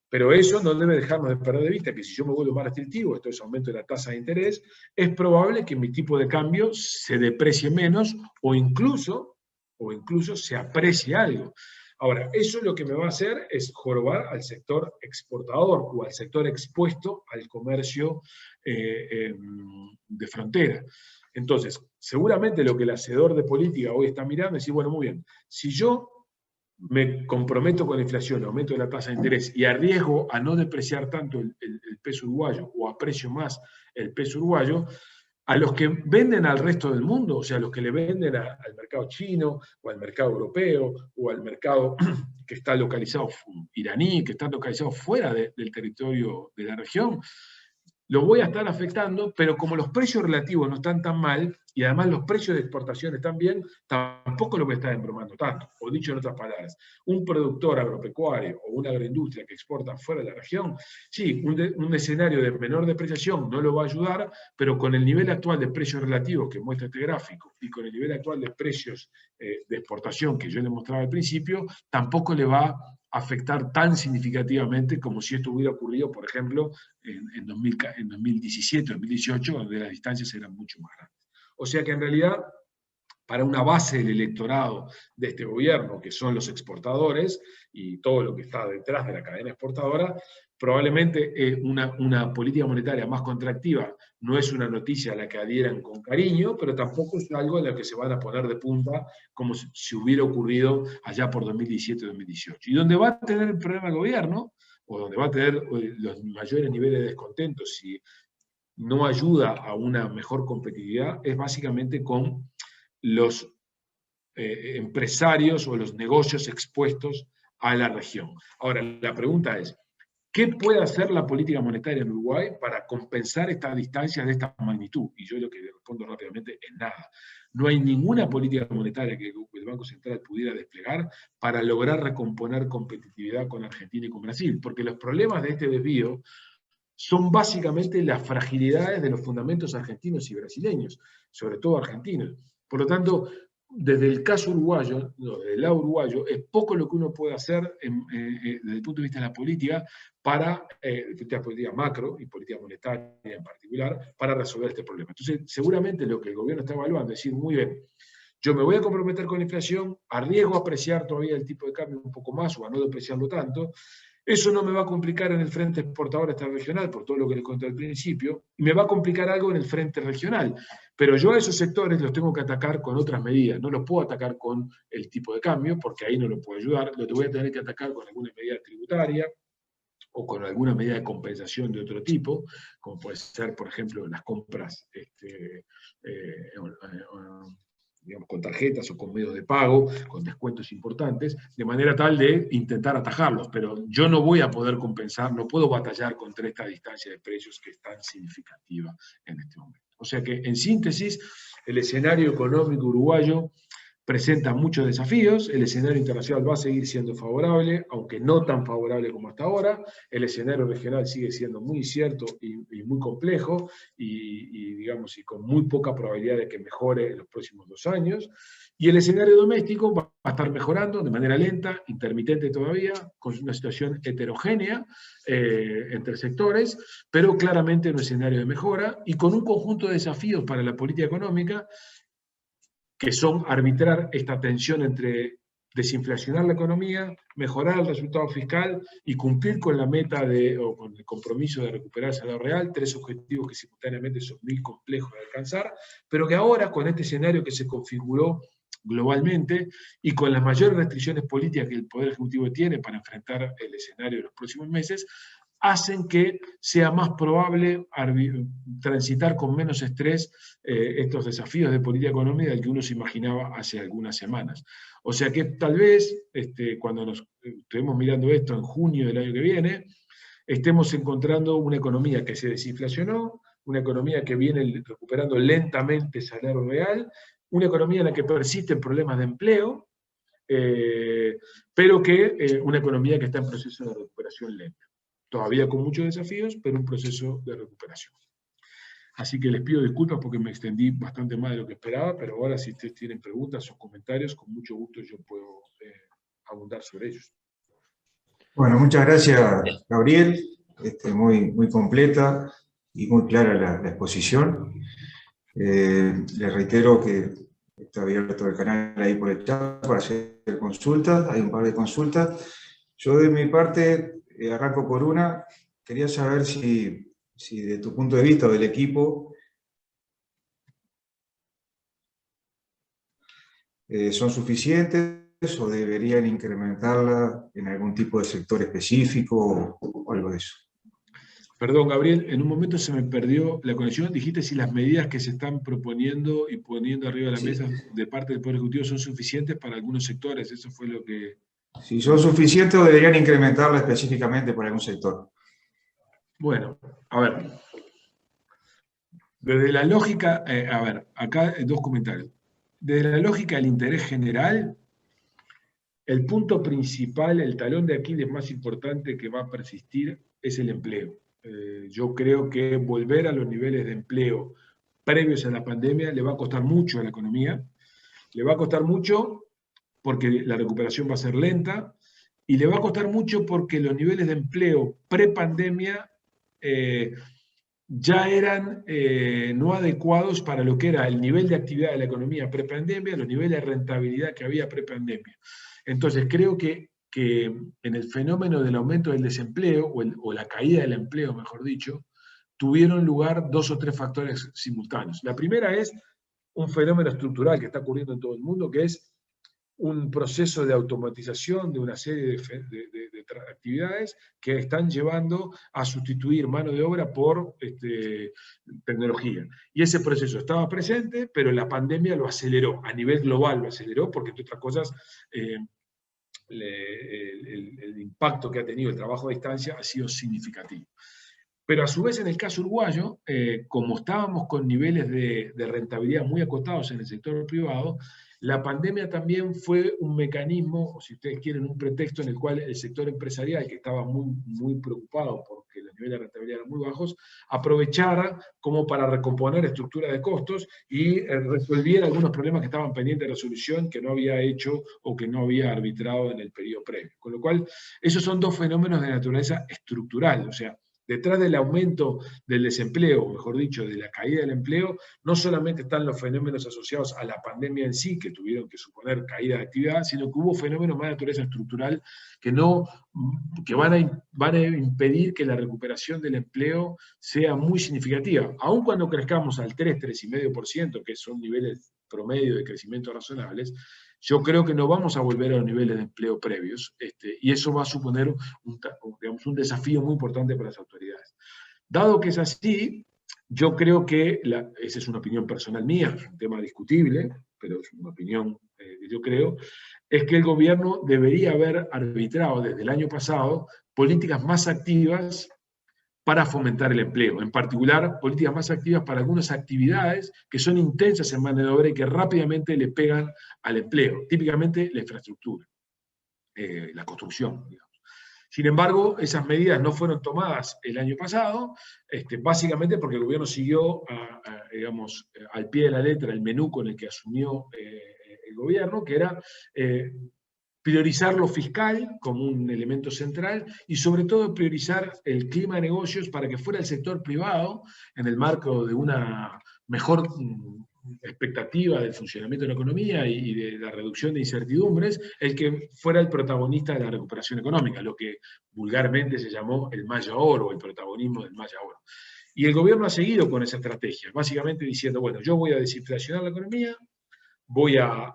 Pero eso no debe dejarnos de perder de vista que si yo me vuelvo más restrictivo, esto es aumento de la tasa de interés, es probable que mi tipo de cambio se deprecie menos o incluso se aprecie algo. Ahora, eso lo que me va a hacer es jorobar al sector exportador o al sector expuesto al comercio de frontera. Entonces, seguramente lo que el hacedor de política hoy está mirando es decir, bueno, muy bien, si yo me comprometo con la inflación, aumento de la tasa de interés y arriesgo a no depreciar tanto el peso uruguayo o aprecio más el peso uruguayo, a los que venden al resto del mundo, o sea, a los que le venden al mercado chino o al mercado europeo o al mercado que está localizado iraní, que está localizado fuera del territorio de la región, lo voy a estar afectando, pero como los precios relativos no están tan mal, y además los precios de exportación están bien, tampoco lo voy a estar embromando tanto. O dicho en otras palabras, un productor agropecuario o una agroindustria que exporta fuera de la región, sí, un escenario de menor depreciación no lo va a ayudar, pero con el nivel actual de precios relativos que muestra este gráfico, y con el nivel actual de precios de exportación que yo le mostraba al principio, tampoco le va afectar tan significativamente como si esto hubiera ocurrido, por ejemplo, en 2017, 2018, donde las distancias eran mucho más grandes. O sea que en realidad, para una base del electorado de este gobierno, que son los exportadores y todo lo que está detrás de la cadena exportadora, probablemente una política monetaria más contractiva no es una noticia a la que adhieran con cariño, pero tampoco es algo en lo que se van a poner de punta como si hubiera ocurrido allá por 2017-2018. Y donde va a tener el problema el gobierno, o donde va a tener los mayores niveles de descontento si no ayuda a una mejor competitividad, es básicamente con los empresarios o los negocios expuestos a la región. Ahora, la pregunta es, ¿qué puede hacer la política monetaria en Uruguay para compensar estas distancias de esta magnitud? Y yo lo que le respondo rápidamente es nada. No hay ninguna política monetaria que el Banco Central pudiera desplegar para lograr recomponer competitividad con Argentina y con Brasil, porque los problemas de este desvío son básicamente las fragilidades de los fundamentos argentinos y brasileños, sobre todo argentinos. Por lo tanto, desde el caso uruguayo, desde el lado uruguayo, es poco lo que uno puede hacer desde el punto de vista de la política, la política macro y política monetaria en particular, para resolver este problema. Entonces, seguramente lo que el gobierno está evaluando es decir, muy bien, yo me voy a comprometer con la inflación, arriesgo a apreciar todavía el tipo de cambio un poco más o a no depreciarlo tanto. Eso no me va a complicar en el frente exportador regional, por todo lo que les conté al principio, y me va a complicar algo en el frente regional. Pero yo a esos sectores los tengo que atacar con otras medidas. No los puedo atacar con el tipo de cambio, porque ahí no lo puedo ayudar. Lo voy a tener que atacar con alguna medida tributaria o con alguna medida de compensación de otro tipo, como puede ser, por ejemplo, las compras digamos, con tarjetas o con medios de pago, con descuentos importantes, de manera tal de intentar atajarlos, pero yo no voy a poder compensar, no puedo batallar contra esta distancia de precios que es tan significativa en este momento. O sea que, en síntesis, el escenario económico uruguayo presenta muchos desafíos, el escenario internacional va a seguir siendo favorable, aunque no tan favorable como hasta ahora, el escenario regional sigue siendo muy incierto y muy complejo, digamos, y con muy poca probabilidad de que mejore en los próximos 2 años, y el escenario doméstico va a estar mejorando de manera lenta, intermitente todavía, con una situación heterogénea entre sectores, pero claramente un escenario de mejora, y con un conjunto de desafíos para la política económica, que son arbitrar esta tensión entre desinflacionar la economía, mejorar el resultado fiscal y cumplir con la meta o con el compromiso de recuperar el salario real, 3 objetivos que simultáneamente son muy complejos de alcanzar, pero que ahora, con este escenario que se configuró globalmente y con las mayores restricciones políticas que el Poder Ejecutivo tiene para enfrentar el escenario de los próximos meses, hacen que sea más probable transitar con menos estrés estos desafíos de política económica del que uno se imaginaba hace algunas semanas. O sea que tal vez, cuando nos estemos mirando esto en junio del año que viene, estemos encontrando una economía que se desinflacionó, una economía que viene recuperando lentamente el salario real, una economía en la que persisten problemas de empleo, pero que una economía que está en proceso de recuperación lenta. Todavía con muchos desafíos, pero un proceso de recuperación. Así que les pido disculpas porque me extendí bastante más de lo que esperaba, pero ahora si ustedes tienen preguntas o comentarios, con mucho gusto yo puedo abundar sobre ellos. Bueno, muchas gracias, Gabriel. Muy completa y muy clara la exposición. Les reitero que está abierto el canal ahí por el chat para hacer consultas. Hay un par de consultas. Yo de mi parte arranco por una. Quería saber si de tu punto de vista o del equipo son suficientes o deberían incrementarla en algún tipo de sector específico o algo de eso. Perdón, Gabriel, en un momento se me perdió la conexión. Dijiste si las medidas que se están proponiendo y poniendo arriba de la mesa de parte del Poder Ejecutivo son suficientes para algunos sectores. Eso fue lo que... Si son suficientes o deberían incrementarla específicamente por algún sector. Bueno, a ver. Desde la lógica, acá 2 comentarios. Desde la lógica del interés general, el punto principal, el talón de Aquiles más importante que va a persistir es el empleo. Yo creo que volver a los niveles de empleo previos a la pandemia le va a costar mucho a la economía. Le va a costar mucho porque la recuperación va a ser lenta y le va a costar mucho porque los niveles de empleo pre-pandemia ya eran no adecuados para lo que era el nivel de actividad de la economía pre-pandemia, los niveles de rentabilidad que había pre-pandemia. Entonces creo que en el fenómeno del aumento del desempleo, o la caída del empleo, mejor dicho, tuvieron lugar 2 o 3 factores simultáneos. La primera es un fenómeno estructural que está ocurriendo en todo el mundo, que es un proceso de automatización de una serie de actividades que están llevando a sustituir mano de obra por tecnología. Y ese proceso estaba presente, pero la pandemia lo aceleró, a nivel global lo aceleró, porque entre otras cosas el impacto que ha tenido el trabajo a distancia ha sido significativo. Pero a su vez en el caso uruguayo, como estábamos con niveles de rentabilidad muy acotados en el sector privado, la pandemia también fue un mecanismo, o si ustedes quieren, un pretexto en el cual el sector empresarial, que estaba muy preocupado porque los niveles de rentabilidad eran muy bajos, aprovechara como para recomponer estructuras de costos y resolviera algunos problemas que estaban pendientes de resolución que no había hecho o que no había arbitrado en el periodo previo. Con lo cual, esos son 2 fenómenos de naturaleza estructural, o sea, detrás del aumento del desempleo, o mejor dicho, de la caída del empleo, no solamente están los fenómenos asociados a la pandemia en sí, que tuvieron que suponer caída de actividad, sino que hubo fenómenos más de naturaleza estructural que van a impedir que la recuperación del empleo sea muy significativa. Aun cuando crezcamos al 3,5%, que son niveles promedio de crecimiento razonables, yo creo que no vamos a volver a los niveles de empleo previos, y eso va a suponer un desafío muy importante para las autoridades. Dado que es así, yo creo que, esa es una opinión personal mía, es un tema discutible, pero es una opinión que yo creo, es que el gobierno debería haber arbitrado desde el año pasado políticas más activas para fomentar el empleo, en particular políticas más activas para algunas actividades que son intensas en mano de obra y que rápidamente le pegan al empleo, típicamente la infraestructura, la construcción, digamos. Sin embargo, esas medidas no fueron tomadas el año pasado, básicamente porque el gobierno siguió, digamos, al pie de la letra el menú con el que asumió el gobierno, que era priorizar lo fiscal como un elemento central y sobre todo priorizar el clima de negocios para que fuera el sector privado, en el marco de una mejor expectativa del funcionamiento de la economía y de la reducción de incertidumbres, el que fuera el protagonista de la recuperación económica, lo que vulgarmente se llamó el Maya Oro, o el protagonismo del Maya Oro. Y el gobierno ha seguido con esa estrategia, básicamente diciendo, bueno, yo voy a desinflacionar la economía, voy a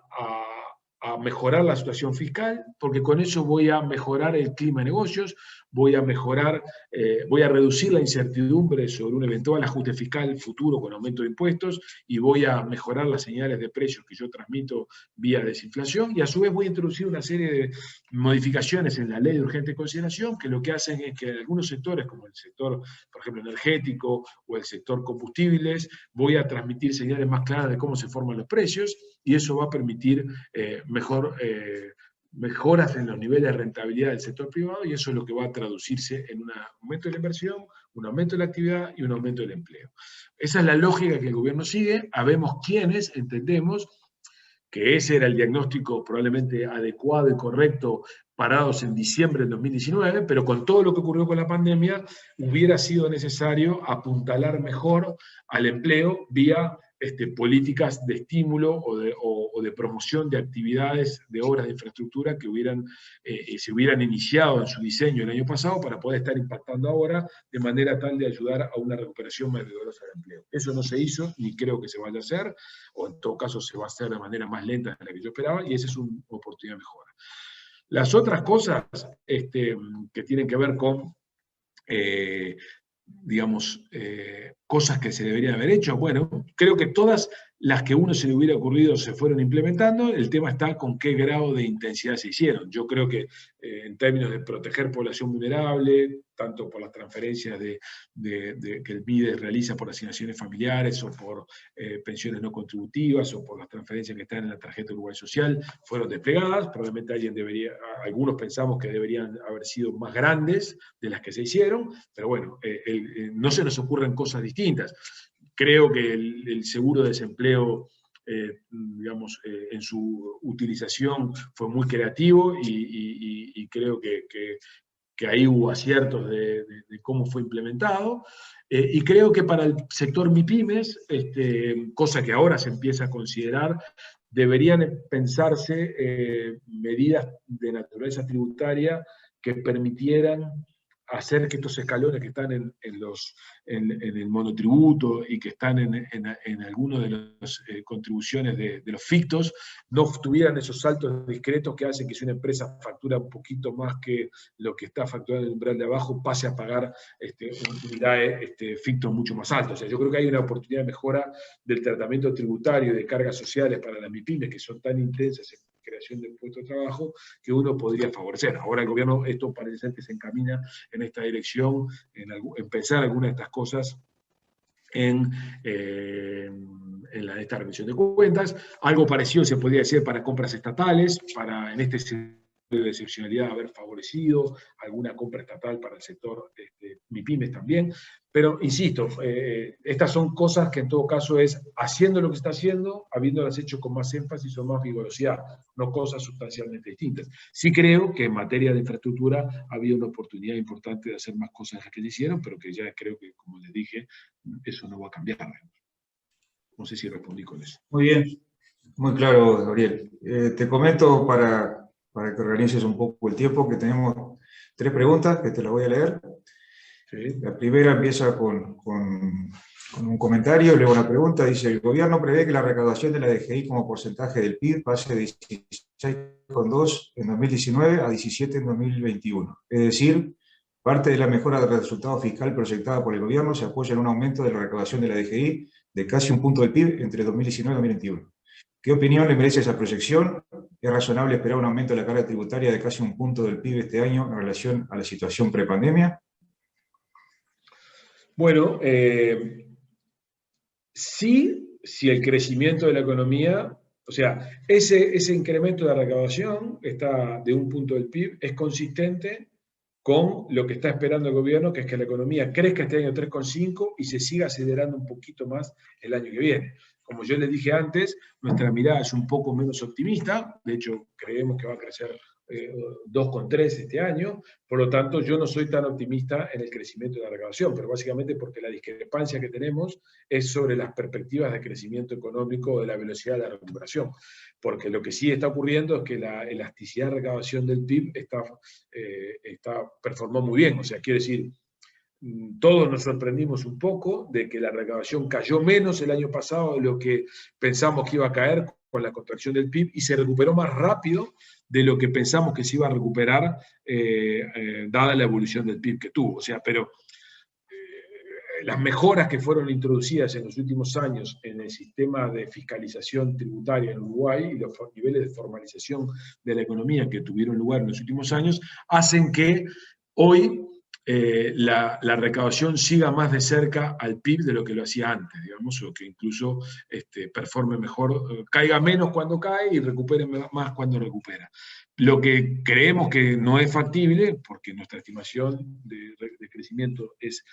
mejorar la situación fiscal, porque con eso voy a mejorar el clima de negocios, voy a reducir la incertidumbre sobre un eventual ajuste fiscal futuro con aumento de impuestos y voy a mejorar las señales de precios que yo transmito vía desinflación y a su vez voy a introducir una serie de modificaciones en la ley de urgente consideración que lo que hacen es que en algunos sectores, como el sector, por ejemplo, energético o el sector combustibles, voy a transmitir señales más claras de cómo se forman los precios y eso va a permitir mejoras en los niveles de rentabilidad del sector privado y eso es lo que va a traducirse en un aumento de la inversión, un aumento de la actividad y un aumento del empleo. Esa es la lógica que el gobierno sigue. Habemos quienes entendemos que ese era el diagnóstico probablemente adecuado y correcto parados en diciembre del 2019, pero con todo lo que ocurrió con la pandemia, hubiera sido necesario apuntalar mejor al empleo vía políticas de estímulo o de promoción de actividades, de obras de infraestructura que se hubieran iniciado en su diseño el año pasado para poder estar impactando ahora de manera tal de ayudar a una recuperación más vigorosa del empleo. Eso no se hizo, ni creo que se vaya a hacer, o en todo caso se va a hacer de manera más lenta de la que yo esperaba, y esa es una oportunidad de mejora. Las otras cosas que tienen que ver con cosas que se deberían haber hecho, bueno, creo que todas las que uno se le hubiera ocurrido se fueron implementando, el tema está con qué grado de intensidad se hicieron. Yo creo que en términos de proteger población vulnerable, tanto por las transferencias que el MIDES realiza por asignaciones familiares o por pensiones no contributivas o por las transferencias que están en la tarjeta Uruguay Social, fueron desplegadas. Probablemente algunos pensamos que deberían haber sido más grandes de las que se hicieron, pero bueno, no se nos ocurren cosas distintas. Creo que el seguro de desempleo digamos, en su utilización fue muy creativo y creo que ahí hubo aciertos de cómo fue implementado. Y creo que para el sector MIPYMES, cosa que ahora se empieza a considerar, deberían pensarse medidas de naturaleza tributaria que permitieran hacer que estos escalones que están en el monotributo y que están en algunas de las contribuciones de los fictos, no tuvieran esos saltos discretos que hacen que si una empresa factura un poquito más que lo que está facturando en el umbral de abajo, pase a pagar unidades fictos mucho más altos. O sea, yo creo que hay una oportunidad de mejora del tratamiento tributario y de cargas sociales para las MIPYMES, que son tan intensas en creación de puestos de trabajo, que uno podría favorecer. Ahora el gobierno, esto parece ser que se encamina en esta dirección, en pensar algunas de estas cosas en esta rendición de cuentas. Algo parecido se podría decir para compras estatales, para en este sentido de excepcionalidad haber favorecido alguna compra estatal para el sector MIPYMES también. Pero, insisto, estas son cosas que en todo caso es haciendo lo que está haciendo, habiéndolas hecho con más énfasis o más vigorosidad, no cosas sustancialmente distintas. Sí creo que en materia de infraestructura había una oportunidad importante de hacer más cosas de las que se hicieron, pero que ya creo que, como les dije, eso no va a cambiar. No sé si respondí con eso. Muy bien, muy claro, Gabriel. Te comento para que organices un poco el tiempo, que tenemos 3 preguntas que te las voy a leer. Sí. La primera empieza con un comentario, luego una pregunta. Dice: el gobierno prevé que la recaudación de la DGI como porcentaje del PIB pase de 16,2 en 2019 a 17 en 2021. Es decir, parte de la mejora del resultado fiscal proyectada por el gobierno se apoya en un aumento de la recaudación de la DGI de casi un punto del PIB entre 2019 y 2021. ¿Qué opinión le merece esa proyección? ¿Es razonable esperar un aumento de la carga tributaria de casi un punto del PIB este año en relación a la situación prepandemia? Bueno, sí, si el crecimiento de la economía, o sea, ese incremento de recaudación está de un punto del PIB, es consistente con lo que está esperando el gobierno, que es que la economía crezca este año 3,5 y se siga acelerando un poquito más el año que viene. Como yo les dije antes, nuestra mirada es un poco menos optimista, de hecho creemos que va a crecer 2,3 este año, por lo tanto yo no soy tan optimista en el crecimiento de la recaudación, pero básicamente porque la discrepancia que tenemos es sobre las perspectivas de crecimiento económico o de la velocidad de la recuperación, porque lo que sí está ocurriendo es que la elasticidad de recaudación del PIB performó muy bien, o sea, quiere decir, todos nos sorprendimos un poco de que la recaudación cayó menos el año pasado de lo que pensamos que iba a caer con la contracción del PIB y se recuperó más rápido de lo que pensamos que se iba a recuperar dada la evolución del PIB que tuvo. O sea, pero las mejoras que fueron introducidas en los últimos años en el sistema de fiscalización tributaria en Uruguay y los niveles de formalización de la economía que tuvieron lugar en los últimos años hacen que hoy la recaudación siga más de cerca al PIB de lo que lo hacía antes, digamos, o que incluso performe mejor, caiga menos cuando cae y recupere más cuando recupera. Lo que creemos que no es factible, porque nuestra estimación de crecimiento es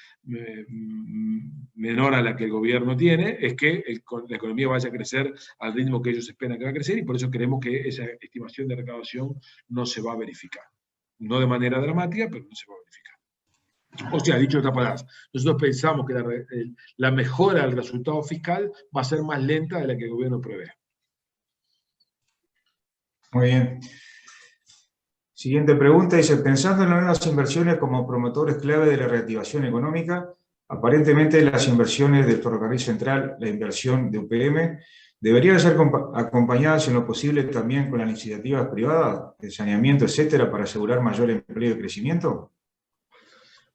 menor a la que el gobierno tiene, es que la economía vaya a crecer al ritmo que ellos esperan que va a crecer, y por eso creemos que esa estimación de recaudación no se va a verificar. No de manera dramática, pero no se va a verificar. O sea, dicho de otras palabras, nosotros pensamos que la mejora del resultado fiscal va a ser más lenta de la que el gobierno prevé. Muy bien. Siguiente pregunta, dice: pensando en las nuevas inversiones como promotores clave de la reactivación económica, aparentemente las inversiones del Ferrocarril Central, la inversión de UPM, ¿deberían ser acompañadas en lo posible también con las iniciativas privadas, el saneamiento, etcétera, para asegurar mayor empleo y crecimiento?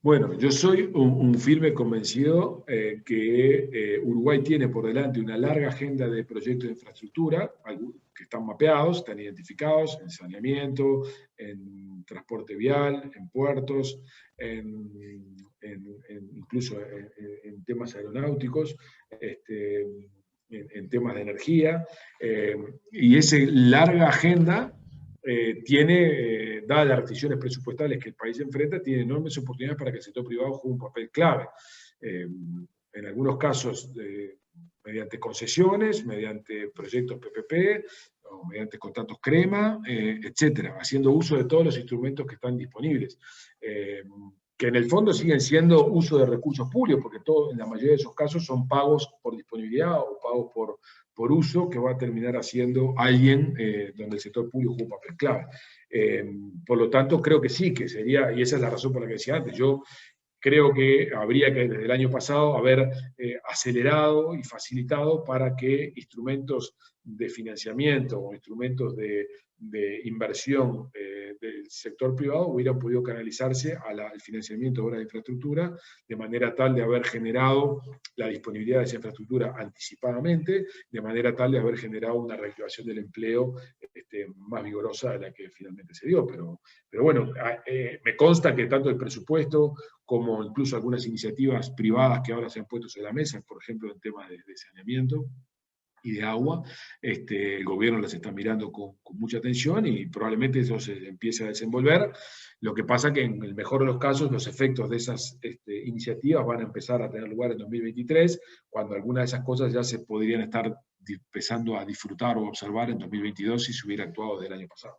Bueno, yo soy un firme convencido que Uruguay tiene por delante una larga agenda de proyectos de infraestructura, que están mapeados, están identificados en saneamiento, en transporte vial, en puertos, incluso en temas aeronáuticos, en temas de energía, y esa larga agenda tiene, dadas las restricciones presupuestales que el país enfrenta, tiene enormes oportunidades para que el sector privado juegue un papel clave. En algunos casos, mediante concesiones, mediante proyectos PPP, o mediante contratos crema, etcétera, haciendo uso de todos los instrumentos que están disponibles. Que en el fondo siguen siendo uso de recursos públicos, porque en la mayoría de esos casos son pagos por disponibilidad o pagos por uso, que va a terminar haciendo alguien donde el sector público juega un papel clave. Por lo tanto, creo que sí, que sería, y esa es la razón por la que decía antes, yo creo que habría que desde el año pasado haber acelerado y facilitado para que instrumentos de financiamiento o instrumentos de inversión del sector privado hubieran podido canalizarse al financiamiento de obras de infraestructura, de manera tal de haber generado la disponibilidad de esa infraestructura anticipadamente, de manera tal de haber generado una reactivación del empleo más vigorosa de la que finalmente se dio. Pero bueno, me consta que tanto el presupuesto como incluso algunas iniciativas privadas que ahora se han puesto sobre la mesa, por ejemplo, en temas de saneamiento y de agua, el gobierno las está mirando con mucha atención y probablemente eso se empiece a desenvolver. Lo que pasa que en el mejor de los casos los efectos de esas iniciativas van a empezar a tener lugar en 2023, cuando algunas de esas cosas ya se podrían estar empezando a disfrutar o observar en 2022 si se hubiera actuado desde el año pasado.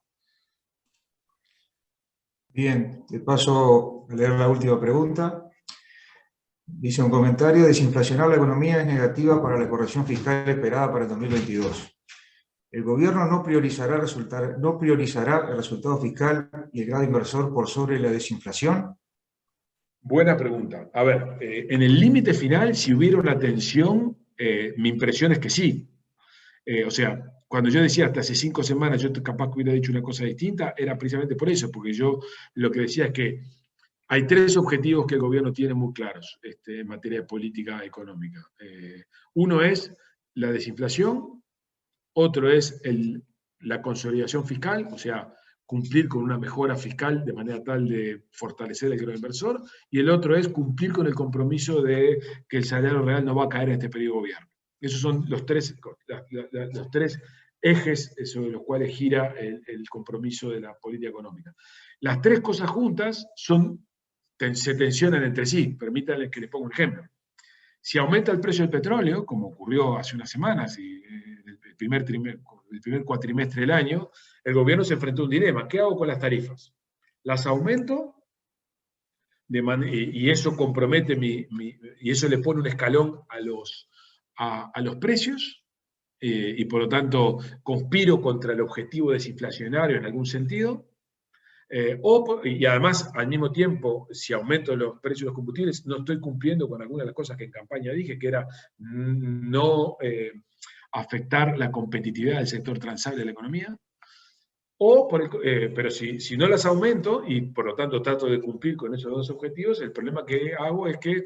Bien, te paso a leer la última pregunta. Dice un comentario: desinflacionar la economía es negativa para la corrección fiscal esperada para el 2022. ¿El gobierno no priorizará el resultado fiscal y el grado inversor por sobre la desinflación? Buena pregunta. A ver, en el límite final, si hubiera una tensión, mi impresión es que sí. O sea, cuando yo decía hasta hace 5 semanas, yo capaz que hubiera dicho una cosa distinta, era precisamente por eso, porque yo lo que decía es que hay 3 objetivos que el gobierno tiene muy claros en materia de política económica. Uno es la desinflación, otro es la consolidación fiscal, o sea, cumplir con una mejora fiscal de manera tal de fortalecer el grado inversor, y el otro es cumplir con el compromiso de que el salario real no va a caer en este periodo de gobierno. Esos son los 3 ejes sobre los cuales gira el compromiso de la política económica. Las 3 cosas juntas se tensionan entre sí. Permítanme que les ponga un ejemplo. Si aumenta el precio del petróleo, como ocurrió hace unas semanas, y el primer cuatrimestre del año, el gobierno se enfrentó a un dilema. ¿Qué hago con las tarifas? ¿Las aumento? Y eso compromete y eso le pone un escalón a los precios, y por lo tanto conspiro contra el objetivo desinflacionario en algún sentido. Y además, al mismo tiempo, si aumento los precios de los combustibles, no estoy cumpliendo con algunas de las cosas que en campaña dije, que era no afectar la competitividad del sector transable de la economía. Pero si no las aumento, y por lo tanto trato de cumplir con esos 2 objetivos, el problema que hago es que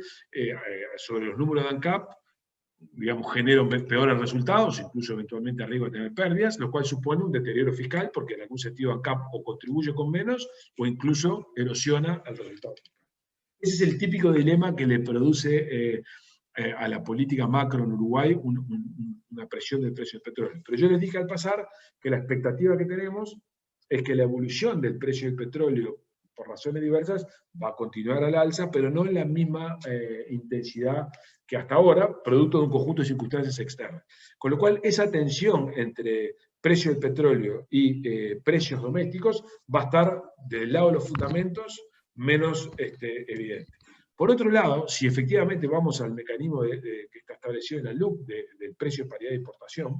sobre los números de ANCAP, digamos, genero peores resultados, incluso eventualmente arriba de tener pérdidas, lo cual supone un deterioro fiscal, porque en algún sentido ANCAP o contribuye con menos, o incluso erosiona el resultado fiscal. Ese es el típico dilema que le produce a la política macro en Uruguay una presión del precio del petróleo. Pero yo les dije al pasar que la expectativa que tenemos es que la evolución del precio del petróleo, por razones diversas, va a continuar al alza, pero no en la misma intensidad que hasta ahora, producto de un conjunto de circunstancias externas. Con lo cual, esa tensión entre precio del petróleo y precios domésticos va a estar del lado de los fundamentos menos evidente. Por otro lado, si efectivamente vamos al mecanismo que está establecido en la LUC del precio de paridad de importación,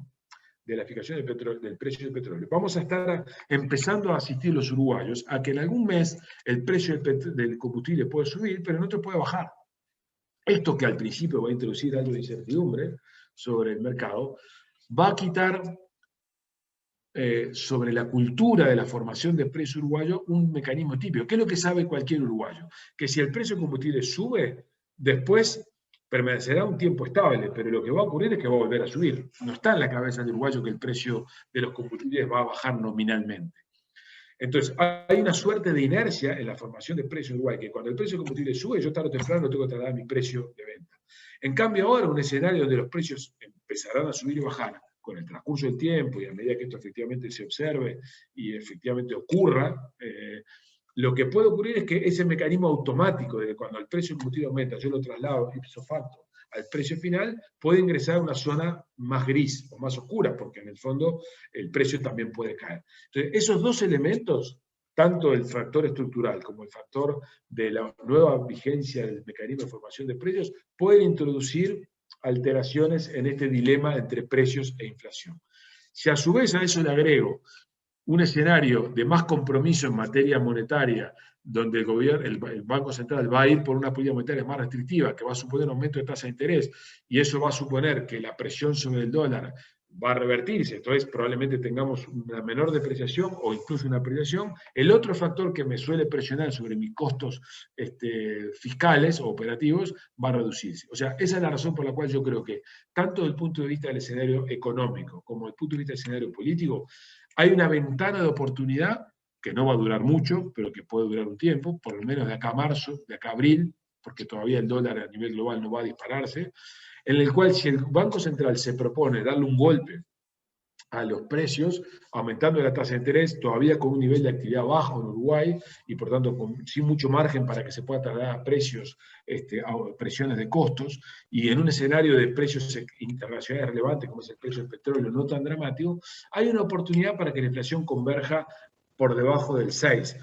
de la fijación del precio del petróleo, vamos a estar empezando a asistir los uruguayos a que en algún mes el precio del combustible puede subir, pero en otro puede bajar. Esto, que al principio va a introducir algo de incertidumbre sobre el mercado, va a quitar sobre la cultura de la formación de precio uruguayo un mecanismo típico. ¿Qué es lo que sabe cualquier uruguayo? Que si el precio del combustible sube, después permanecerá un tiempo estable, pero lo que va a ocurrir es que va a volver a subir. No está en la cabeza del uruguayo que el precio de los combustibles va a bajar nominalmente. Entonces, hay una suerte de inercia en la formación de precio en Uruguay, que cuando el precio del combustible sube, yo tarde o temprano tengo que trasladar mi precio de venta. En cambio, ahora, un escenario donde los precios empezarán a subir y bajar con el transcurso del tiempo, y a medida que esto efectivamente se observe y efectivamente ocurra, lo que puede ocurrir es que ese mecanismo automático de que cuando el precio del combustible aumenta, yo lo traslado ipso facto al precio final, puede ingresar a una zona más gris o más oscura, porque en el fondo el precio también puede caer. Entonces, esos dos elementos, tanto el factor estructural como el factor de la nueva vigencia del mecanismo de formación de precios, pueden introducir alteraciones en este dilema entre precios e inflación. Si a su vez a eso le agrego un escenario de más compromiso en materia monetaria, donde el gobierno, el Banco Central va a ir por una política monetaria más restrictiva, que va a suponer un aumento de tasa de interés, y eso va a suponer que la presión sobre el dólar va a revertirse, entonces probablemente tengamos una menor depreciación o incluso una apreciación. El otro factor que me suele presionar sobre mis costos fiscales o operativos va a reducirse. O sea, esa es la razón por la cual yo creo que, tanto desde el punto de vista del escenario económico como desde el punto de vista del escenario político, hay una ventana de oportunidad que no va a durar mucho, pero que puede durar un tiempo, por lo menos de acá a marzo, de acá a abril, porque todavía el dólar a nivel global no va a dispararse, en el cual si el Banco Central se propone darle un golpe a los precios, aumentando la tasa de interés, todavía con un nivel de actividad bajo en Uruguay, y por tanto sin mucho margen para que se pueda trasladar a precios, a presiones de costos, y en un escenario de precios internacionales relevantes, como es el precio del petróleo, no tan dramático, hay una oportunidad para que la inflación converja por debajo del 6.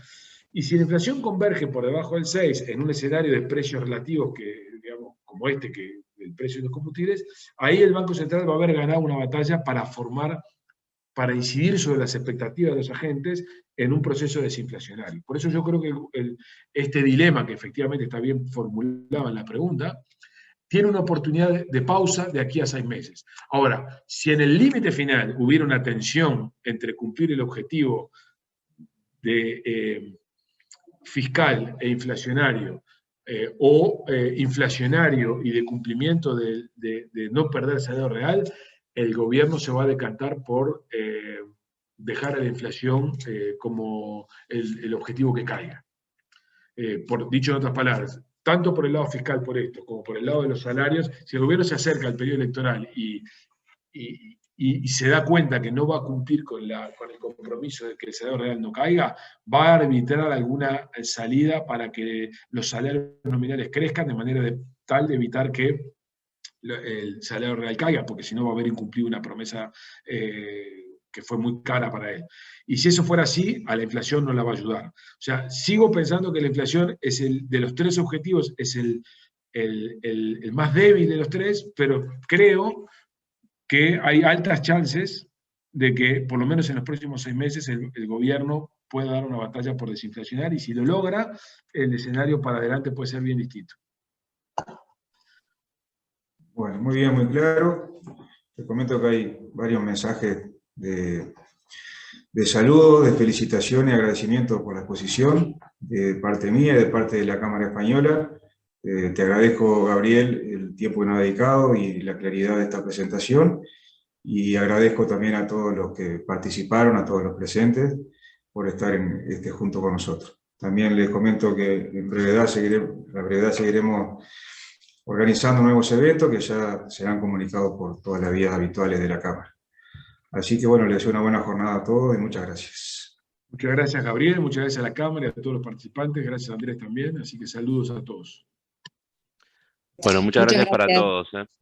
Y si la inflación converge por debajo del 6 en un escenario de precios relativos que, digamos, como que el precio de los combustibles, ahí el Banco Central va a haber ganado una batalla para incidir sobre las expectativas de los agentes en un proceso desinflacionario. Por eso yo creo que este dilema, que efectivamente está bien formulado en la pregunta, tiene una oportunidad de pausa de aquí a 6 meses. Ahora, si en el límite final hubiera una tensión entre cumplir el objetivo de fiscal e inflacionario, o inflacionario y de cumplimiento de no perder el salario real, el gobierno se va a decantar por dejar a la inflación como el objetivo que caiga. Dicho en otras palabras, tanto por el lado fiscal por esto, como por el lado de los salarios, si el gobierno se acerca al periodo electoral y se da cuenta que no va a cumplir con el compromiso de que el salario real no caiga, va a arbitrar alguna salida para que los salarios nominales crezcan de manera tal de evitar que el salario real caiga, porque si no va a haber incumplido una promesa que fue muy cara para él. Y si eso fuera así, a la inflación no la va a ayudar. O sea, sigo pensando que la inflación es de los tres objetivos, es el más débil de los tres, pero creo que hay altas chances de que, por lo menos en los próximos 6 meses, el gobierno pueda dar una batalla por desinflacionar, y si lo logra, el escenario para adelante puede ser bien distinto. Bueno, muy bien, muy claro. Te comento que hay varios mensajes de saludos, de felicitación y agradecimiento por la exposición, de parte mía y de parte de la Cámara Española. Te agradezco, Gabriel, el tiempo que nos ha dedicado y la claridad de esta presentación, y agradezco también a todos los que participaron, a todos los presentes, por estar junto con nosotros. También les comento que en brevedad seguiremos organizando nuevos eventos que ya serán comunicados por todas las vías habituales de la Cámara. Así que bueno, les deseo una buena jornada a todos y muchas gracias. Muchas gracias, Gabriel, muchas gracias a la Cámara y a todos los participantes, gracias a Andrés también, así que saludos a todos. Bueno, muchas gracias para todos.